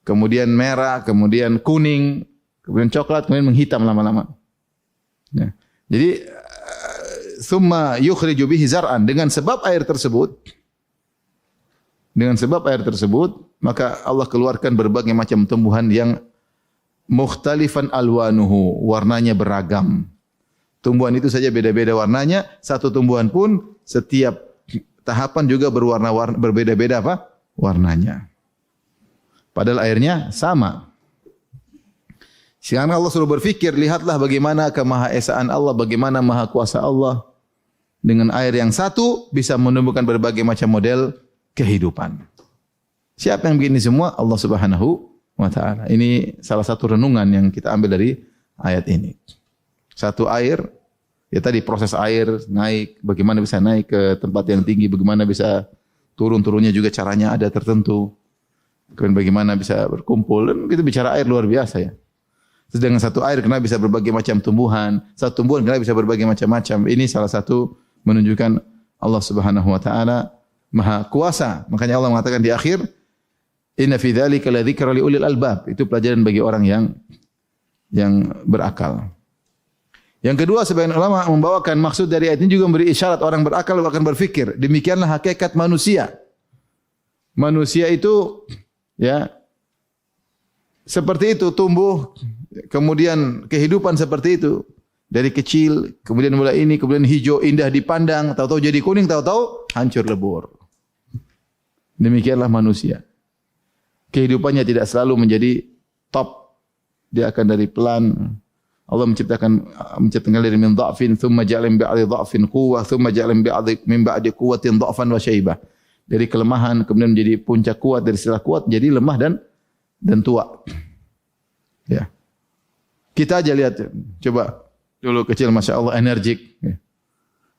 kemudian merah, kemudian kuning, kemudian coklat, kemudian menghitam lama-lama. Ya. Jadi summa yukhriju bihi zar'an, dengan sebab air tersebut, maka Allah keluarkan berbagai macam tumbuhan yang mukhtalifan alwanuhu, warnanya beragam. Tumbuhan itu saja beda-beda warnanya, satu tumbuhan pun setiap tahapan juga berbeda-beda apa? Warnanya. Padahal airnya sama. Sekarang Allah suruh berfikir, lihatlah bagaimana kemahaesaan Allah, bagaimana maha kuasa Allah. Dengan air yang satu bisa menumbuhkan berbagai macam model kehidupan. Siapa yang begini semua? Allah Subhanahu wa taala. Ini salah satu renungan yang kita ambil dari ayat ini. Satu air, ya tadi proses air naik, bagaimana bisa naik ke tempat yang tinggi, bagaimana bisa turun-turunnya juga caranya ada tertentu. Kemudian bagaimana bisa berkumpul, dan kita bicara air luar biasa ya. Terus dengan satu air kenapa bisa berbagai macam tumbuhan, satu tumbuhan kenapa bisa berbagai macam-macam. Ini salah satu menunjukkan Allah Subhanahu wa taala Maha Kuasa. Makanya Allah mengatakan di akhir, inna fi dzalika ladzikra liulil albab. Itu pelajaran bagi orang yang berakal. Yang kedua, sebagian ulama membawakan maksud dari ayat ini juga memberi isyarat orang berakal akan berfikir. Demikianlah hakikat manusia. Manusia itu ya seperti itu, tumbuh, kemudian kehidupan seperti itu. Dari kecil, kemudian mulai ini, kemudian hijau, indah dipandang, tahu-tahu jadi kuning, tahu-tahu hancur lebur. Demikianlah manusia. Kehidupannya tidak selalu menjadi top. Dia akan dari pelan. Allah menciptakan dari min dha'fin, thumma ja'ala min ba'di dha'fin quwwah, thumma ja'ala min ba'di quwwatin dha'fan wa syaibah. Dari kelemahan kemudian menjadi puncak kuat, dari setelah kuat jadi lemah dan tua. Ya. Kita aja lihat, coba dulu kecil Masya Allah energik. Ya.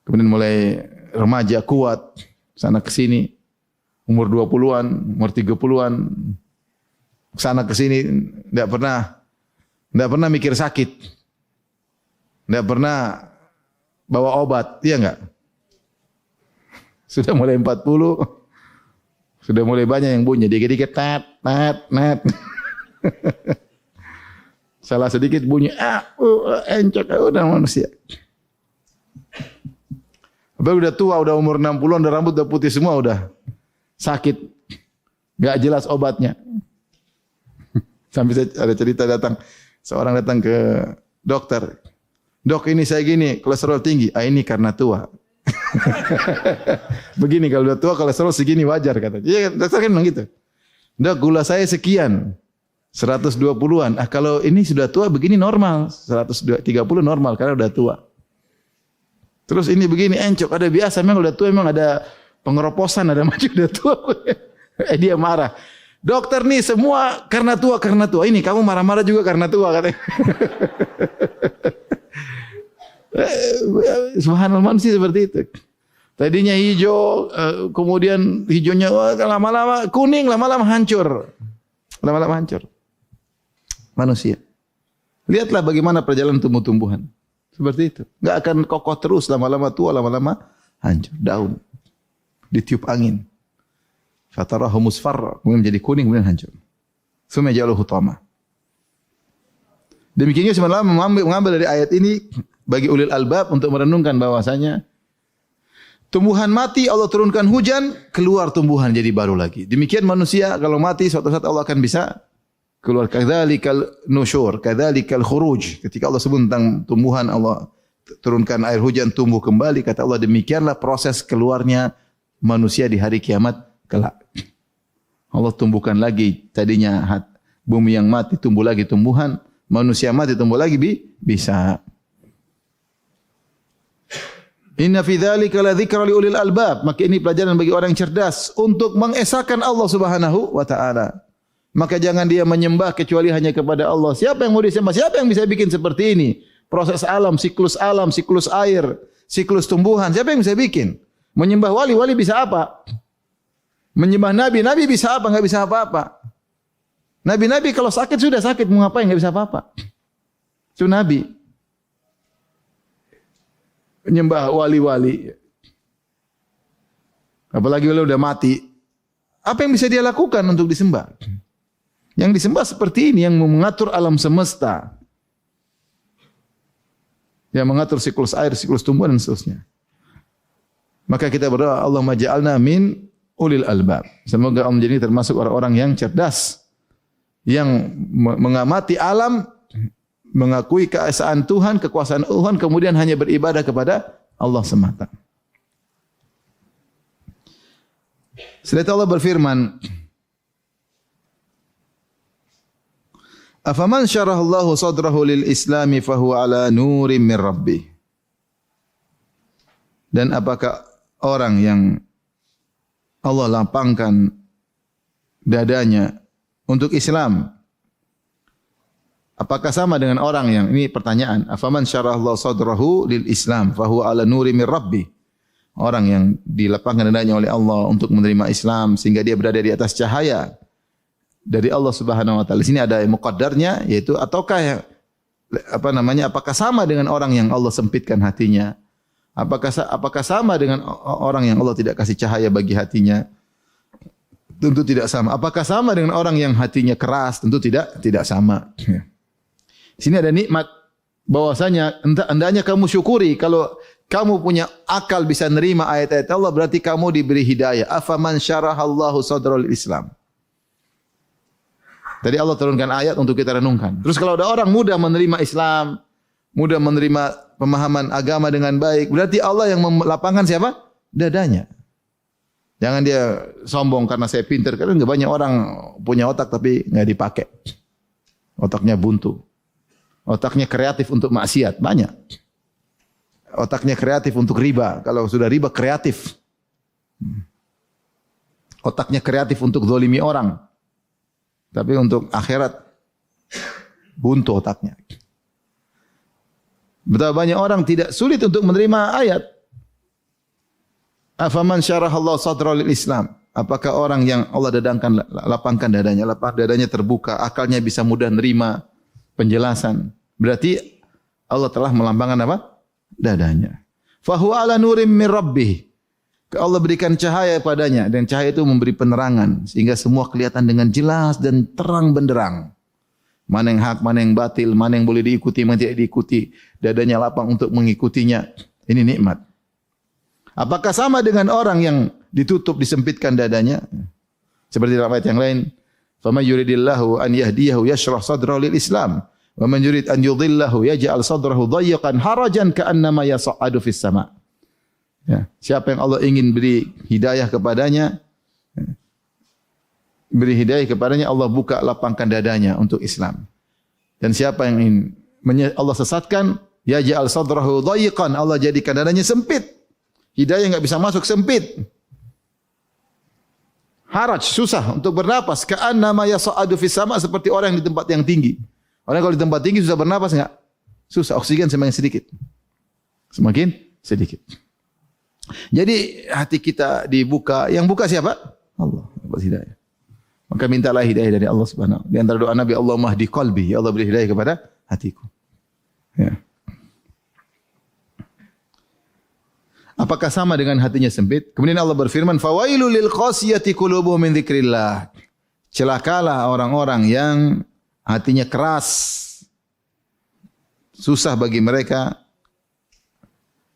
Kemudian mulai remaja kuat, sana ke sini. Umur 20-an, umur 30-an, sana ke sini enggak pernah mikir sakit. Enggak pernah bawa obat, iya enggak? Sudah mulai 40, sudah mulai banyak yang bunyi, dikit-dikit tat. Salah sedikit bunyi, encok, udah manusia. Apalagi udah tua, udah umur 60-an, udah rambut udah putih semua, udah sakit. Enggak jelas obatnya. Sampai ada cerita seorang datang ke dokter. Dok, ini saya gini, kolesterol tinggi. Ini karena tua. Begini, kalau udah tua kolesterol segini wajar katanya. Iya, dokter kan bilang gitu. Dok, gula saya sekian. 120-an. Kalau ini sudah tua begini normal. 130 normal karena udah tua. Terus ini begini encok, ada biasa memang udah tua, memang ada pengeroposan, ada macam udah tua. Dia marah. Dokter nih semua karena tua. Ini kamu marah-marah juga karena tua katanya. Subhanallah, manusia seperti itu. Tadinya hijau, kemudian hijaunya lama-lama kuning, lama-lama hancur. Manusia. Lihatlah bagaimana perjalanan tumbuh-tumbuhan. Seperti itu. Enggak akan kokoh terus, lama-lama tua, lama-lama hancur. Daun. Ditiup angin. Fatarahu musfarra, kemudian menjadi kuning, kemudian hancur. Tsumma ja'alahu hutama. Demikian juga sebenarnya mengambil dari ayat ini bagi ulil albab untuk merenungkan bahwasanya tumbuhan mati Allah turunkan hujan, keluar tumbuhan jadi baru lagi. Demikian manusia kalau mati suatu saat Allah akan bisa keluar. Kadzalikal nusyur, kadzalikal khuruj. Ketika Allah sebut tentang tumbuhan, Allah turunkan air hujan tumbuh kembali, kata Allah demikianlah proses keluarnya manusia di hari kiamat kelak. Allah tumbuhkan lagi tadinya bumi yang mati tumbuh lagi tumbuhan, manusia mati tumbuh lagi bisa. Inna fi dzalika la dzikra li ulil albab. Maka ini pelajaran bagi orang yang cerdas untuk mengesahkan Allah Subhanahu wa taala. Maka jangan dia menyembah kecuali hanya kepada Allah. Siapa yang mau disembah? Siapa yang bisa bikin seperti ini? Proses alam, siklus air, siklus tumbuhan. Siapa yang bisa bikin? Menyembah wali bisa apa? Menyembah nabi bisa apa? Enggak bisa apa-apa. Nabi kalau sakit sudah sakit, mau ngapain? Enggak bisa apa-apa. Itu nabi. Menyembah wali-wali. Apalagi kalau udah mati. Apa yang bisa dia lakukan untuk disembah? Yang disembah seperti ini yang mengatur alam semesta. Yang mengatur siklus air, siklus tumbuhan dan seterusnya. Maka kita berdoa, Allahumma ja'alna min ulil albab. Semoga Allah menjadi termasuk orang-orang yang cerdas. Yang mengamati alam, mengakui keesaan Tuhan, kekuasaan Tuhan, kemudian hanya beribadah kepada Allah semata. Setelah Allah berfirman, afaman syarahallahu sadrahu lil islami fahuwa ala nurim min rabbih. Dan apakah orang yang Allah lapangkan dadanya untuk Islam, apakah sama dengan orang yang, ini pertanyaan, afaman syarahallahu sadrahu lil Islam fahuwa ala nuri min rabbih. Orang yang dilapangkan dadanya oleh Allah untuk menerima Islam sehingga dia berada di atas cahaya dari Allah Subhanahu wa taala. Di sini ada muqaddarnya, yaitu ataukah apakah sama dengan orang yang Allah sempitkan hatinya? Apakah sama dengan orang yang Allah tidak kasih cahaya bagi hatinya? Tentu tidak sama. Apakah sama dengan orang yang hatinya keras? Tentu tidak sama. Di sini ada nikmat bahwasanya hendaknya kamu syukuri kalau kamu punya akal bisa nerima ayat-ayat Allah, berarti kamu diberi hidayah. Afaman syarahallahu sadral Islam. Tadi Allah turunkan ayat untuk kita renungkan. Terus kalau ada orang mudah menerima Islam, mudah menerima pemahaman agama dengan baik, berarti Allah yang melapangkan siapa? Dadanya. Jangan dia sombong karena saya pintar. Karena enggak banyak orang punya otak tapi enggak dipakai. Otaknya buntu. Otaknya kreatif untuk maksiat, banyak. Otaknya kreatif untuk riba. Kalau sudah riba kreatif. Otaknya kreatif untuk zalimi orang. Tapi untuk akhirat buntu otaknya. Betapa banyak orang tidak sulit untuk menerima ayat. Afaman syarahallahu sadra lil Islam. Apakah orang yang Allah lapangkan dadanya terbuka, akalnya bisa mudah nerima penjelasan. Berarti Allah telah melambangkan apa? Dadanya. Fahuwa ala nurim min rabbih. Allah berikan cahaya padanya dan cahaya itu memberi penerangan sehingga semua kelihatan dengan jelas dan terang benderang. Mana yang hak, mana yang batil, mana yang boleh diikuti, mana tidak diikuti. Dadanya lapang untuk mengikutinya. Ini nikmat. Apakah sama dengan orang yang ditutup, disempitkan dadanya? Seperti dalam ayat yang lain, "Faman yuridillahu an yahdiyahu yashrah sadrahu lil Islam, wa man yurid an yudhillahu yaj'al sadrahu dayyqan harajan ka'annama yas'adu fis sama'." Ya, siapa yang Allah ingin beri hidayah kepadanya, Allah buka lapangkan dadanya untuk Islam. Dan siapa yang ingin Allah sesatkan, yaj'al sadrahu dayyqan, Allah jadikan dadanya sempit. Hidayah enggak bisa masuk, sempit. Haraj, susah untuk bernapas. Ka'annama yas'adu fis sama', seperti orang yang di tempat yang tinggi. Orang kalau di tempat tinggi susah bernapas enggak? Susah, oksigen semakin sedikit. Semakin sedikit. Jadi hati kita dibuka, yang buka siapa? Allah, dapat hidayah. Maka mintalah hidayah dari Allah Subhanahu. Di antara doa Nabi, Allahumma hdi qalbi, ya Allah beri hidayah kepada hatiku. Ya. Apakah sama dengan hatinya sempit? Kemudian Allah berfirman, fawailul lil qasiyati qulubuhum min dzikrillah. Celakalah orang-orang yang hatinya keras Susah bagi mereka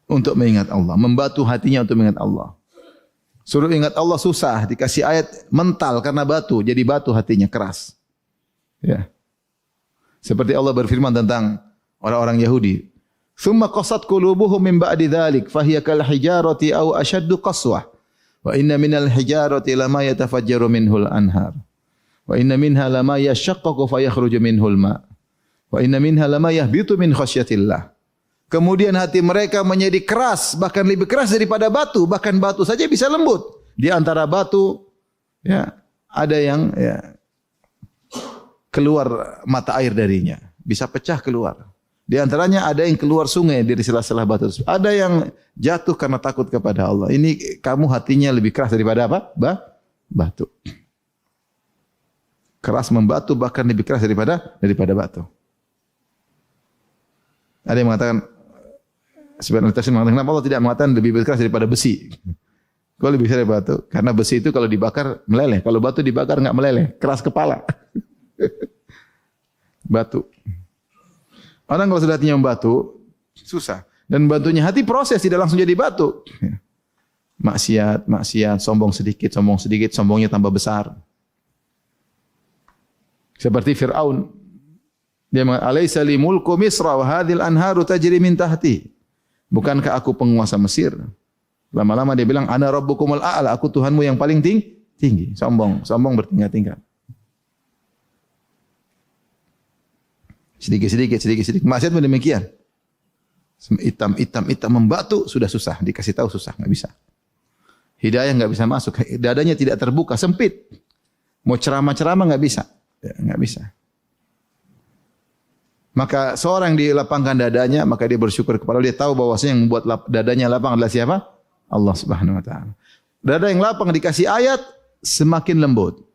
untuk mengingat Allah, membatu hatinya untuk mengingat Allah. Suruh ingat Allah susah, dikasih ayat mental karena batu, jadi batu hatinya keras. Ya. Seperti Allah berfirman tentang orang-orang Yahudi, "Tsumma qasat qulubuhum min ba'di dzalik, fahiya kal hijarati aw ashaddu qaswah, wa inna minal hijarati lama yatafajjaru minhul anhar, wa inna minha lama yashaqqaqu fayakhruju minhul ma, wa inna minha lama yahbitu min khasyatillah." Kemudian hati mereka menjadi keras, bahkan lebih keras daripada batu, bahkan batu saja bisa lembut. Di antara batu ya, ada yang ya, keluar mata air darinya, bisa pecah keluar. Di antaranya ada yang keluar sungai dari sela-sela batu. Ada yang jatuh karena takut kepada Allah. Ini kamu hatinya lebih keras daripada apa? Batu. Keras membatu bahkan lebih keras daripada batu. Ada yang mengatakan, sebenarnya tafsir mengatakan, kenapa Allah tidak mengatakan lebih keras daripada besi? Kok lebih keras daripada batu? Karena besi itu kalau dibakar meleleh. Kalau batu dibakar enggak meleleh, keras kepala. Batu. Orang kalau sudah hatinya membatu, susah. Dan batunya hati proses, tidak langsung jadi batu. Maksiat, sombong sedikit, sombongnya tambah besar. Seperti Fir'aun. Dia mengatakan, "Alaysa li mulku Misra wa hadhil anharu tajri min tahti." Bukankah aku penguasa Mesir? Lama-lama dia bilang, "Ana rabbukumul a'la," aku Tuhanmu yang paling tinggi. Sombong bertingkat-tingkat. Sedikit. Maksiat pun demikian. Hitam membatu, sudah susah. Dikasih tahu susah, enggak bisa. Hidayah enggak bisa masuk. Dadanya tidak terbuka, sempit. Mau ceramah-ceramah enggak bisa. Enggak bisa. Maka seorang dilapangkan dadanya, maka dia bersyukur kepada Allah. Dia tahu bahwasanya yang membuat dadanya lapang adalah siapa? Allah Subhanahu wa taala. Dada yang lapang dikasih ayat, semakin lembut.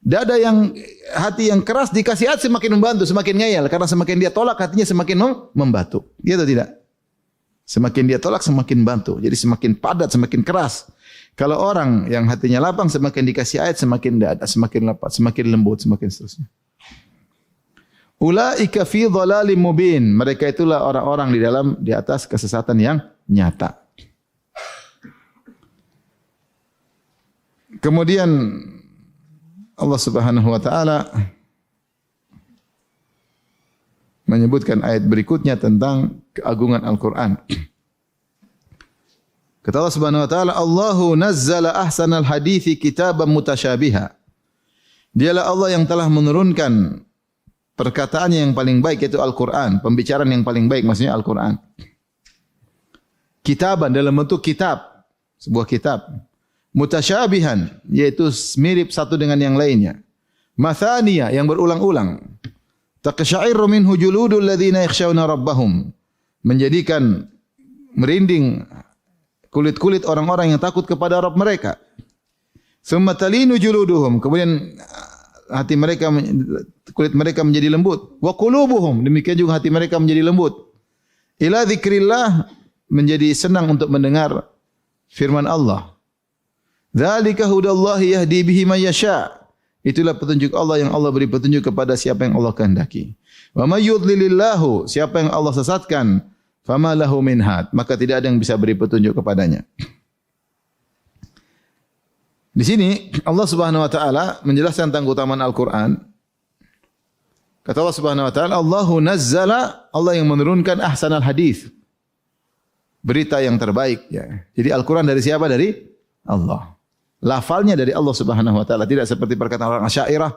Dada yang hati yang keras dikasih ayat semakin membantu, semakin ngeyel. Karena semakin dia tolak hatinya semakin membatu. Iya atau tidak? Semakin dia tolak semakin bantu. Jadi semakin padat, semakin keras. Kalau orang yang hatinya lapang semakin dikasih ayat semakin dada, semakin lepas, semakin lembut, semakin seterusnya. Ulaika fi dhalalim mubin. Mereka itulah orang-orang di atas kesesatan yang nyata. Kemudian Allah Subhanahu wa taala menyebutkan ayat berikutnya tentang keagungan Al-Qur'an. Kata Allah Subhanahu wa taala, "Allahu nazzala ahsanal hadithi kitaban mutasyabiha." Dialah Allah yang telah menurunkan perkataannya yang paling baik, yaitu Al-Quran. Pembicaraan yang paling baik maksudnya Al-Quran. Kitaban dalam bentuk kitab. Sebuah kitab. Mutasyabihan, yaitu mirip satu dengan yang lainnya. Mathaniya, yang berulang-ulang. Taqsya'iru minhu juludul ladzina yakhshawna rabbahum. Menjadikan merinding kulit-kulit orang-orang yang takut kepada Rabb mereka. Tsumma talinu juluduhum. Kemudian hati mereka, kulit mereka menjadi lembut. Wa qulubuhum, demikian juga hati mereka menjadi lembut. Ila dzikrillah, menjadi senang untuk mendengar firman Allah. Dzalika hudallahi yahdi bihi may yasha. Itulah petunjuk Allah yang Allah beri petunjuk kepada siapa yang Allah kehendaki. Wa may yudlilillahu, siapa yang Allah sesatkan, fama lahu min had, maka tidak ada yang bisa beri petunjuk kepadanya. Di sini Allah Subhanahu wa taala menjelaskan tentang keutamaan Al-Qur'an. Kata Allah Subhanahu wa taala, Allahu nazzala, Allah yang menurunkan ahsanal hadis. Berita yang terbaik ya. Jadi Al-Qur'an dari siapa? Dari Allah. Lafalnya dari Allah Subhanahu wa taala, tidak seperti perkataan orang Asy'ariyah.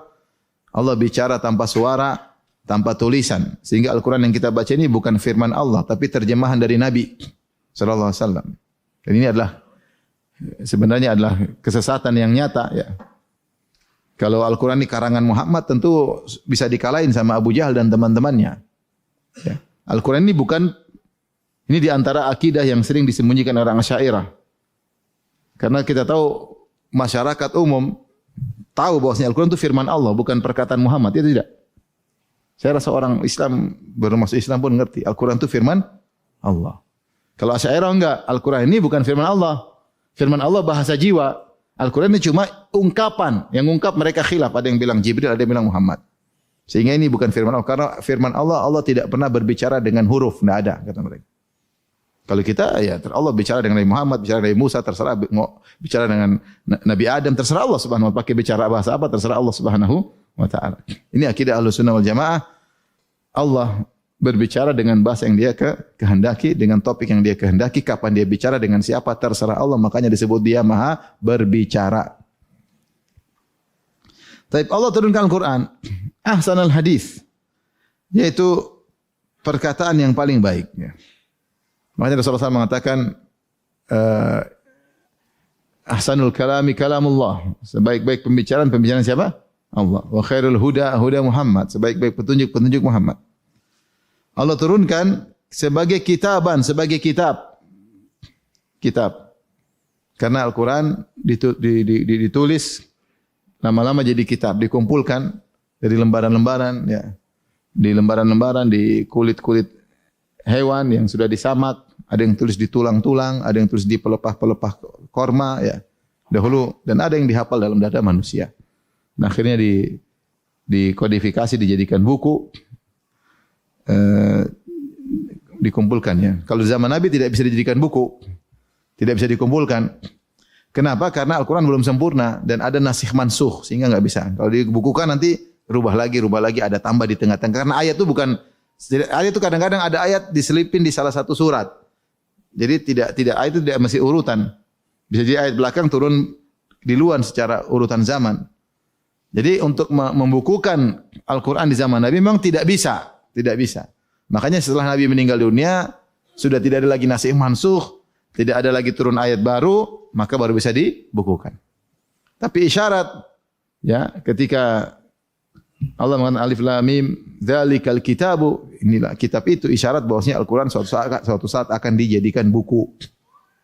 Allah bicara tanpa suara, tanpa tulisan. Sehingga Al-Qur'an yang kita baca ini bukan firman Allah, tapi terjemahan dari Nabi sallallahu alaihi wasallam. Dan ini sebenarnya adalah kesesatan yang nyata ya. Kalau Al-Qur'an ini karangan Muhammad tentu bisa dikalahin sama Abu Jahal dan teman-temannya. Ya. Al-Qur'an ini di antara akidah yang sering disembunyikan orang Asy'ariyah. Karena kita tahu masyarakat umum tahu bahwasanya Al-Qur'an itu firman Allah, bukan perkataan Muhammad, itu tidak. Saya rasa orang Islam baru masuk Islam pun ngerti Al-Qur'an itu firman Allah. Kalau Asy'ariyah enggak, Al-Qur'an ini bukan firman Allah. Firman Allah bahasa jiwa. Al-Quran ini cuma ungkapan. Yang ungkap mereka khilaf. Ada yang bilang Jibril, ada yang bilang Muhammad. Sehingga ini bukan firman Allah. Karena firman Allah, Allah tidak pernah berbicara dengan huruf. Tidak ada, kata mereka. Kalau kita, ya Allah bicara dengan Nabi Muhammad, bicara dengan Nabi Musa, terserah. Mau bicara dengan Nabi Adam, terserah Allah subhanahu wa ta'ala. Pakai bicara bahasa apa, terserah Allah subhanahu wa ta'ala. Ini akidah Ahlussunnah wal Jamaah. Allah berbicara dengan bahasa yang dia kehendaki, dengan topik yang dia kehendaki, kapan dia bicara, dengan siapa, terserah Allah. Makanya disebut dia maha berbicara. Tapi Allah turunkan Al-Quran, ahsanal hadis, yaitu perkataan yang paling baik. Makanya Rasulullah SAW mengatakan, ahsanul kalami kalamullah. Sebaik-baik pembicaraan siapa? Allah. Wa khairul huda Muhammad. Sebaik-baik petunjuk Muhammad. Allah turunkan sebagai kitaban, sebagai kitab. Kitab. Karena Al-Quran ditulis lama-lama jadi kitab, dikumpulkan dari lembaran-lembaran, ya. Di lembaran-lembaran, di kulit-kulit hewan yang sudah disamak, ada yang tulis di tulang-tulang, ada yang tulis di pelepah-pelepah korma, ya. Dahulu, dan ada yang dihafal dalam dada manusia. Nah, akhirnya dikodifikasi, dijadikan buku, dikumpulkan, ya. Kalau zaman Nabi tidak bisa dijadikan buku, tidak bisa dikumpulkan. Kenapa? Karena Al-Quran belum sempurna dan ada nasikh mansukh sehingga enggak bisa. Kalau dibukukan nanti rubah lagi, ada tambah di tengah-tengah. Karena ayat itu bukan, ayat itu kadang-kadang ada ayat diselipin di salah satu surat. Jadi tidak ayat itu tidak mesti urutan. Bisa jadi ayat belakang turun di luar secara urutan zaman. Jadi untuk membukukan Al-Quran di zaman Nabi memang tidak bisa. Makanya setelah Nabi meninggal dunia, sudah tidak ada lagi nasikh mansukh, tidak ada lagi turun ayat baru, maka baru bisa dibukukan. Tapi isyarat, ya, ketika Allah mengatakan alif lam mim, dzalikal kitabu, inilah kitab itu, isyarat bahwasanya Al-Quran suatu saat akan dijadikan buku.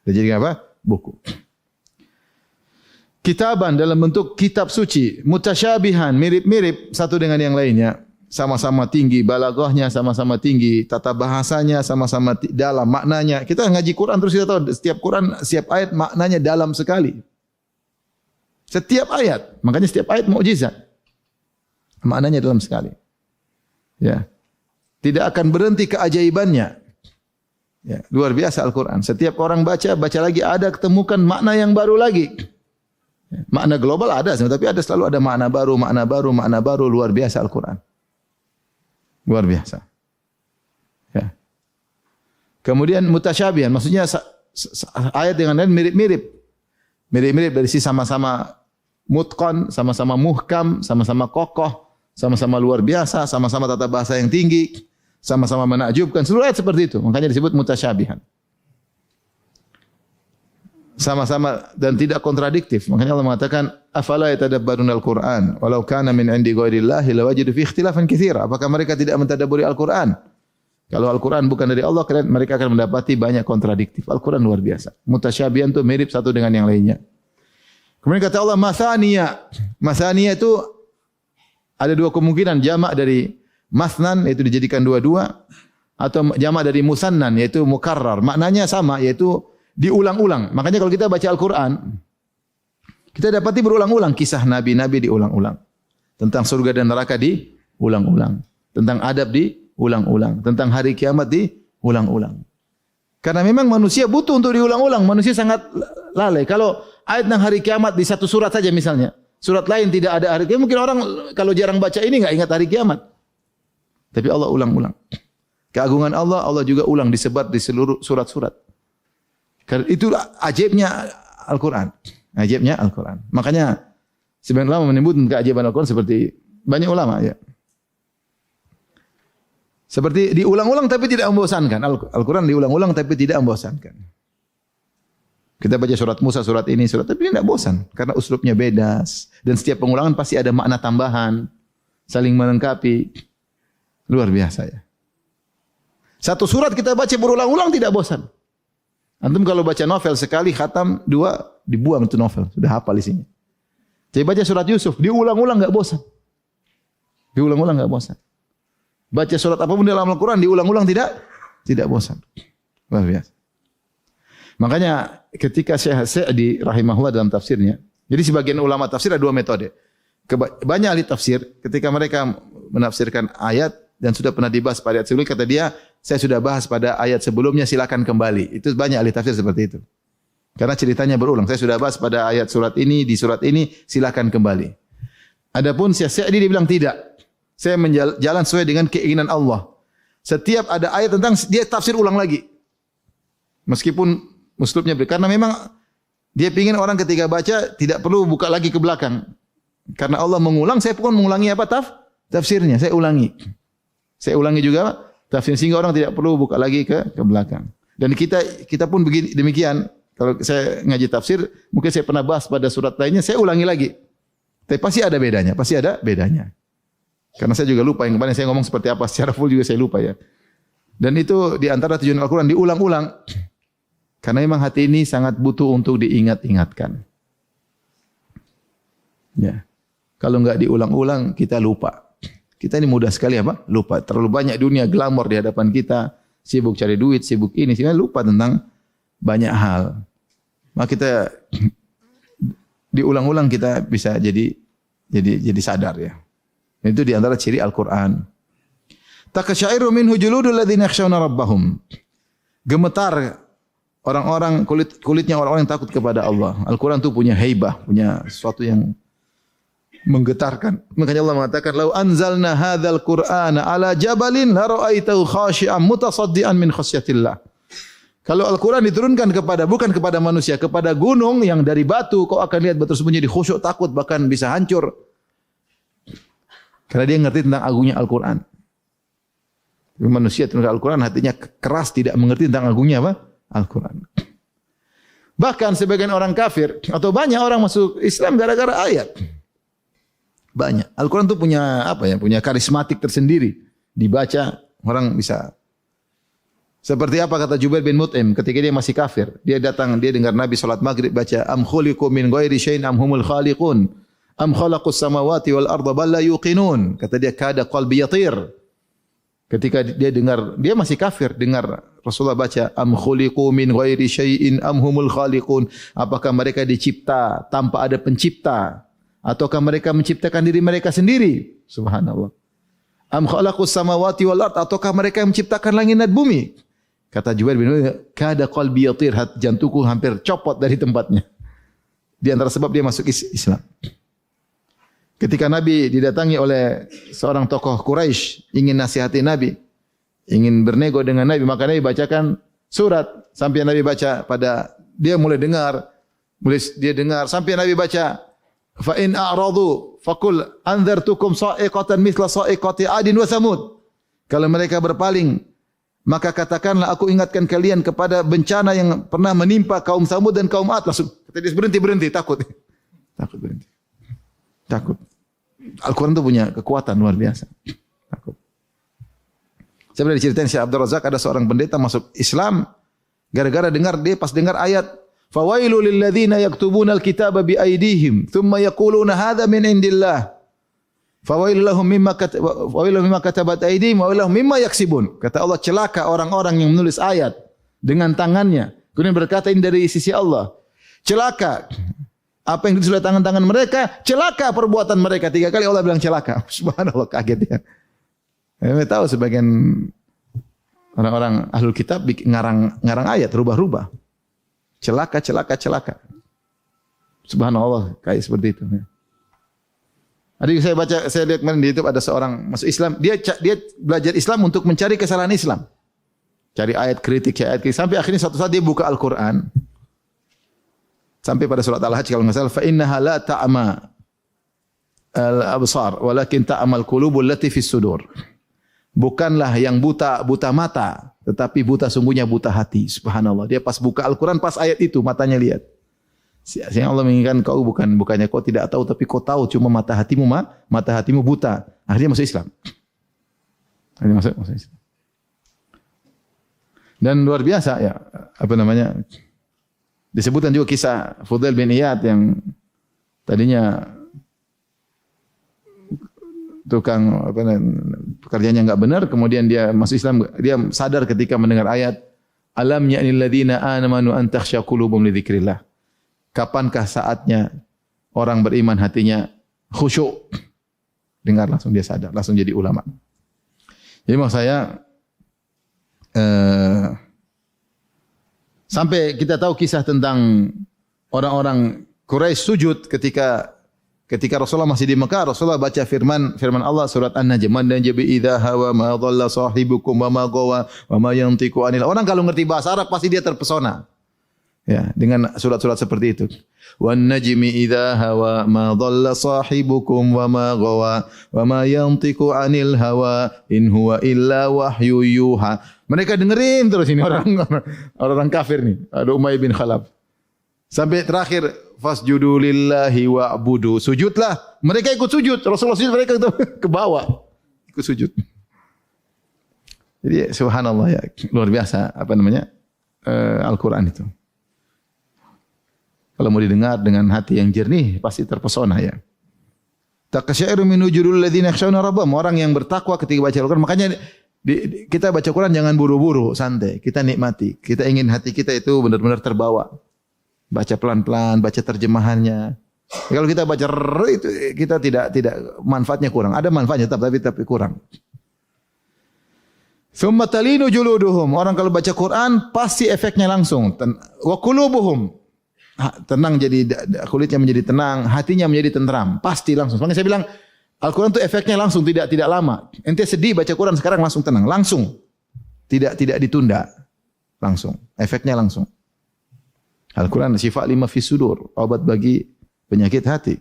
Dijadikan apa? Buku. Kitaban dalam bentuk kitab suci, mutasyabihan, mirip-mirip satu dengan yang lainnya. Sama-sama tinggi balaghahnya, sama-sama tinggi tata bahasanya, sama-sama dalam maknanya. Kita ngaji Quran terus kita tahu setiap Quran, setiap ayat maknanya dalam sekali. Setiap ayat, makanya setiap ayat mukjizat. Maknanya dalam sekali. Ya. Tidak akan berhenti keajaibannya. Ya, luar biasa Al-Quran. Setiap orang baca lagi ada ketemukan makna yang baru lagi. Ya, makna global ada, tapi ada selalu ada makna baru, luar biasa Al-Quran. Luar biasa. Ya. Kemudian mutasyabihan, maksudnya ayat dengan lain mirip-mirip. Mirip-mirip dari sisi sama-sama mutqan, sama-sama muhkam, sama-sama kokoh, sama-sama luar biasa, sama-sama tata bahasa yang tinggi, sama-sama menakjubkan. Seluruh ayat seperti itu. Makanya disebut mutasyabihan. Sama-sama dan tidak kontradiktif. Makanya Allah mengatakan, afala yatadabbaruna al-Qur'an walau kana min 'indi ghairillahi lawajidu fi ikhtilafan katsira. Apakah mereka tidak mentadabburi Al-Qur'an? Kalau Al-Quran bukan dari Allah, mereka akan mendapati banyak kontradiktif. Al-Quran luar biasa. Mutasyabihan itu mirip satu dengan yang lainnya. Kemudian kata Allah, masaniya. Masaniya itu ada dua kemungkinan. Jamak dari masnan, yaitu dijadikan dua-dua. Atau jamak dari musannan, yaitu mukarrar. Maknanya sama, yaitu diulang-ulang. Makanya kalau kita baca Al-Quran, kita dapati berulang-ulang. Kisah Nabi-Nabi diulang-ulang. Tentang surga dan neraka diulang-ulang. Tentang adab diulang-ulang. Tentang hari kiamat diulang-ulang. Karena memang manusia butuh untuk diulang-ulang. Manusia sangat lalai. Kalau ayat tentang hari kiamat di satu surat saja misalnya. Surat lain tidak ada hari kiamat. Mungkin orang kalau jarang baca ini enggak ingat hari kiamat. Tapi Allah ulang-ulang. Keagungan Allah, Allah juga ulang disebar di seluruh surat-surat. Karena itu ajaibnya Al-Quran. Ajaibnya Al-Quran. Makanya sebagian ulama menyebut keajaiban Al-Quran seperti banyak ulama ya. Seperti diulang-ulang tapi tidak membosankan. Al-Quran diulang-ulang tapi tidak membosankan. Kita baca surat Musa, surat ini, surat tapi tidak bosan karena uslubnya beda dan setiap pengulangan pasti ada makna tambahan, saling melengkapi. Luar biasa ya. Satu surat kita baca berulang-ulang tidak bosan. Antum kalau baca novel sekali khatam, dua dibuang itu novel, sudah hafal isinya. Jadi baca surat Yusuf, diulang-ulang enggak bosan. Diulang-ulang enggak bosan. Baca surat apapun dalam Al-Quran, diulang-ulang tidak bosan. Luar biasa. Makanya ketika Syekh Sa'di rahimahullah dalam tafsirnya, jadi sebagian ulama tafsir ada dua metode. Banyak ahli tafsir ketika mereka menafsirkan ayat dan sudah pernah dibahas pada ayat sebelumnya, kata dia, saya sudah bahas pada ayat sebelumnya, silakan kembali. Itu banyak ahli tafsir seperti itu. Karena ceritanya berulang. Saya sudah bahas pada ayat surat ini, di surat ini, silakan kembali. Adapun Syekh Sa'di dia bilang tidak. Saya jalan sesuai dengan keinginan Allah. Setiap ada ayat tentang dia tafsir ulang lagi. Meskipun uslubnya karena memang dia ingin orang ketika baca tidak perlu buka lagi ke belakang. Karena Allah mengulang, saya pun mengulangi apa tafsirnya, saya ulangi. Saya ulangi juga tafsir sehingga orang tidak perlu buka lagi ke belakang. Dan kita pun begini demikian. Kalau saya ngaji tafsir, mungkin saya pernah bahas pada surat lainnya, saya ulangi lagi. Tapi pasti ada bedanya, Karena saya juga lupa yang kemarin saya ngomong seperti apa secara full juga saya lupa ya. Dan itu di antara tujuan Al-Qur'an diulang-ulang. Karena memang hati ini sangat butuh untuk diingat-ingatkan. Ya. Kalau enggak diulang-ulang kita lupa. Kita ini mudah sekali apa? Lupa. Terlalu banyak dunia glamor di hadapan kita, sibuk cari duit, sibuk ini, sehingga lupa tentang banyak hal. Maka kita diulang-ulang kita bisa jadi sadar ya. Itu di antara ciri Al-Qur'an. Taqsyairu minhu juludul ladzina yakhshawna rabbahum. Gemetar orang-orang kulitnya orang-orang yang takut kepada Allah. Al-Qur'an itu punya haibah, punya sesuatu yang menggetarkan. Makanya Allah mengatakan, "Lau anzalna hadzal Qur'ana ala jabalin la ra'aitahu khashi'an mutasaddian min khasyatillah." Kalau Al-Quran diturunkan bukan kepada manusia, kepada gunung yang dari batu, kau akan lihat batu tersebut jadi khusyuk, takut, bahkan bisa hancur. Karena dia ngerti tentang agungnya Al-Quran. Manusia tentang Al-Quran hatinya keras, tidak mengerti tentang agungnya apa? Al-Quran. Bahkan sebagian orang kafir, atau banyak orang masuk Islam gara-gara ayat. Banyak. Al-Quran itu punya karismatik tersendiri. Dibaca, orang bisa. Seperti apa kata Jubair bin Mut'im ketika dia masih kafir. Dia dengar Nabi salat maghrib baca am khuliqu min ghairi syai'in am humul khaliqun am khalaqus samawati wal arda bal la yuqinun. Kata dia kada qalbi yatir. Ketika dia masih kafir dengar Rasulullah baca am khuliqu min ghairi syai'in am humul khaliqun. Apakah mereka dicipta tanpa ada pencipta ataukah mereka menciptakan diri mereka sendiri? Subhanallah. Am khalaqus samawati wal ard ataukah mereka yang menciptakan langit dan bumi? Kata Jubair bin Mut'im, kada qalbi yatir, jantungku hampir copot dari tempatnya. Di antara sebab dia masuk Islam. Ketika Nabi didatangi oleh seorang tokoh Quraisy, ingin nasihati Nabi, ingin bernego dengan Nabi, maka Nabi bacakan surat sampai Nabi baca dia mulai dengar sampai Nabi baca fa in a'radu faqul anzartukum sa'iqatan mithla sa'iqati 'adin wa thamud. Kalau mereka berpaling, maka katakanlah aku ingatkan kalian kepada bencana yang pernah menimpa kaum Samud dan kaum 'Ad. Langsung kata dia berhenti, takut berhenti. Takut. Al-Quran itu punya kekuatan luar biasa. Takut. Saya pernah diceritain Syekh Abdul Razak, ada seorang pendeta masuk Islam gara-gara pas dengar ayat fawailul lil ladzina yaktubuna al-kitaba bi aydihim thumma yaquluna hadza min indillah. Fawailul lahum mimma katabat aydihim wa lahum mimma yaksibun. Kata Allah, celaka orang-orang yang menulis ayat dengan tangannya kemudian berkata ini dari sisi Allah. Celaka apa yang ditulis oleh tangan-tangan mereka, celaka perbuatan mereka. 3 kali Allah bilang celaka. Subhanallah, kaget ya. Saya tahu sebagian orang-orang ahlul kitab ngarang ayat rubah-rubah. Celaka. Subhanallah, kayak seperti itu. Tadi saya lihat kemarin di YouTube ada seorang masuk Islam, dia belajar Islam untuk mencari kesalahan Islam. Cari ayat kritik, sampai akhirnya suatu saat dia buka Al-Qur'an. Sampai pada surat Al-Hajj kalau enggak salah, fa innaha la ta'ma al-absar walakin ta'mal qulubul lati fis sudur. Bukanlah yang buta mata, tetapi sungguhnya buta hati. Subhanallah. Dia pas buka Al-Qur'an pas ayat itu matanya lihat. Yang Allah menginginkan kau bukannya kau tidak tahu tapi kau tahu, cuma mata hatimu buta. Akhirnya masuk Islam. Masuk Islam. Dan luar biasa ya, disebutkan juga kisah Fudail bin Iyad yang tadinya tukang pekerjaannya enggak benar, kemudian dia masuk Islam, dia sadar ketika mendengar ayat alam ya'nil ladzina amanu an takhsha qulubuhum li dzikrillah. Kapankah saatnya orang beriman hatinya khusyuk? dengar langsung dia sadar, langsung jadi ulama. Jadi maksud saya sampai kita tahu kisah tentang orang-orang Quraisy sujud ketika Rasulullah masih di Mekah. Rasulullah baca firman Allah surat An-Najm, "Man najbi idza hawa ma dhalla sahibukum wa ma gawa wa ma yantiqu anil." Orang kalau ngerti bahasa Arab pasti dia terpesona. Ya, dengan surat-surat seperti itu. "Wan najmi idza hawa ma dhalla sahibukum wa ma gawa wa ma yantiqu anil hawa in huwa illa wahyu yuha." Mereka dengerin terus ini orang kafir nih, ada Umayyah bin Khalaf. Sampai terakhir fasjudu lillahi wa'budu. Sujudlah. Mereka ikut sujud. Rasulullah sujud, mereka ke bawah. Ikut sujud. Jadi subhanallah ya, luar biasa Al-Qur'an itu. Kalau mau didengar dengan hati yang jernih pasti terpesona ya. Taqsyairu min wujudil ladzina yakhshawna rabbahum. Orang yang bertakwa ketika baca Al-Qur'an. Makanya kita baca Quran jangan buru-buru, santai. Kita nikmati. Kita ingin hati kita itu benar-benar terbawa. Baca pelan-pelan, baca terjemahannya. Kalau kita baca itu kita tidak manfaatnya kurang. Ada manfaatnya tapi kurang. Tsumma talinu juluduhum. Orang kalau baca Quran pasti efeknya langsung. Wa qulubuhum. Tenang, jadi kulitnya menjadi tenang, hatinya menjadi tenteram. Pasti langsung. Makanya saya bilang Al-Quran itu efeknya langsung, tidak lama. Ente sedih baca Quran sekarang langsung tenang, langsung. Tidak ditunda. Langsung. Efeknya langsung. Al-Quran syifa lima fis sudur, obat bagi penyakit hati.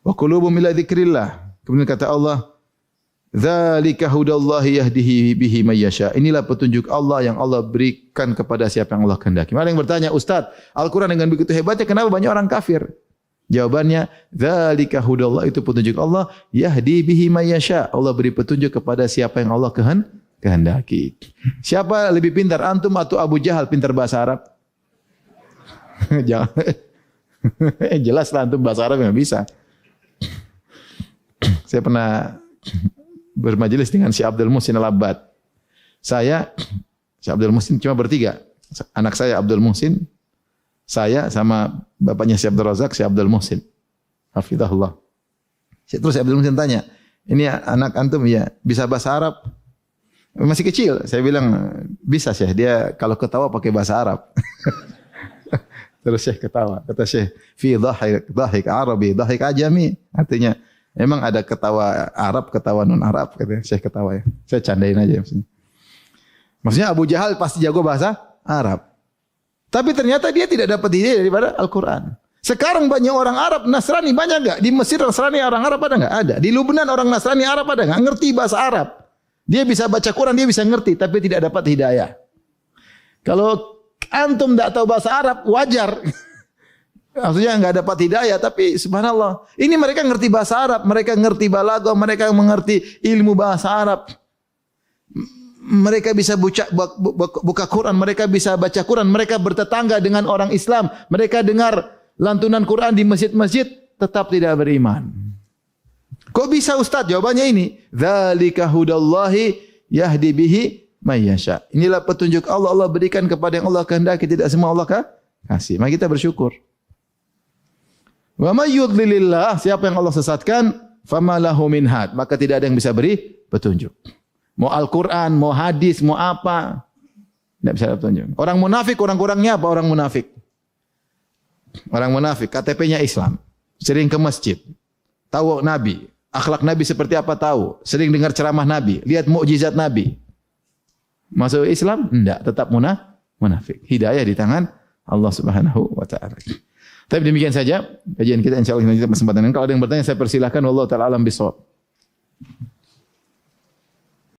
Wa qulubum ila dzikrillah. Kemudian kata Allah, "Dzalika hudallahi yahdihi bihi may yasha." Inilah petunjuk Allah yang Allah berikan kepada siapa yang Allah kehendaki. Ada yang bertanya, "Ustaz, Al-Quran dengan begitu hebatnya kenapa banyak orang kafir?" Jawabannya, "Dzalika hudallah," itu petunjuk Allah, yahdi bihi may yasha. Allah beri petunjuk kepada siapa yang Allah kehendaki. Siapa lebih pintar, antum atau Abu Jahal pintar bahasa Arab? Jangan. Jelas lah antum bahasa Arab yang bisa. Saya pernah bermajelis dengan Syekh Abdul Muhsin Al-Abbad. Syekh Abdul Muhsin cuma bertiga. Anak saya Abdul Muhsin, saya sama bapaknya Syekh Abdul Razak, Syekh Abdul Muhsin. Hafizahullah. Terus Syekh Abdul Muhsin tanya, "Ini anak antum ya bisa bahasa Arab?" Masih kecil. Saya bilang, "Bisa Syekh, dia kalau ketawa pakai bahasa Arab." Terus Syekh ketawa. Kata Syekh, "Fi dhahik Arabi, dhahik ajami." Artinya, memang ada ketawa Arab, ketawa non-Arab. Katanya Syekh ketawa ya. Saya candain aja maksudnya. Maksudnya Abu Jahal pasti jago bahasa Arab. Tapi ternyata dia tidak dapat ide daripada Al-Quran. Sekarang banyak orang Arab, Nasrani banyak enggak? Di Mesir Nasrani orang Arab ada enggak? Ada. Di Lubnan orang Nasrani Arab ada enggak? Ngerti bahasa Arab. Dia bisa baca Quran, dia bisa ngerti, tapi tidak dapat hidayah. Kalau antum tidak tahu bahasa Arab, wajar. Maksudnya enggak dapat hidayah, tapi subhanallah. Ini mereka ngerti bahasa Arab, mereka ngerti balaghah, mereka mengerti ilmu bahasa Arab. Mereka bisa buka Quran, mereka bisa baca Quran, mereka bertetangga dengan orang Islam, mereka dengar lantunan Quran di masjid-masjid, tetap tidak beriman. Kok bisa Ustaz? Jawabannya ini, dzalika hudallahi yahdi bihi may yasha. Inilah petunjuk Allah, Allah berikan kepada yang Allah kehendaki, tidak semua Allah kasih. Maka kita bersyukur. Wa may yudlilillah, siapa yang Allah sesatkan, fama lahu min had, maka tidak ada yang bisa beri petunjuk. Mau Al-Quran, mau hadis, mau apa, tidak bisa petunjuk. Orang munafik, kurang-kurangnya apa orang munafik? Orang munafik, KTP-nya Islam, sering ke masjid, tahu Nabi, akhlak Nabi seperti apa tahu, sering dengar ceramah Nabi, lihat mukjizat Nabi. Masuk Islam? Tidak, tetap munafik. Hidayah di tangan Allah Subhanahu wa taala. Tapi demikian saja kajian kita, insyaallah kita kesempatan. Kalau ada yang bertanya saya persilahkan. Wallahu taala alam bisawab.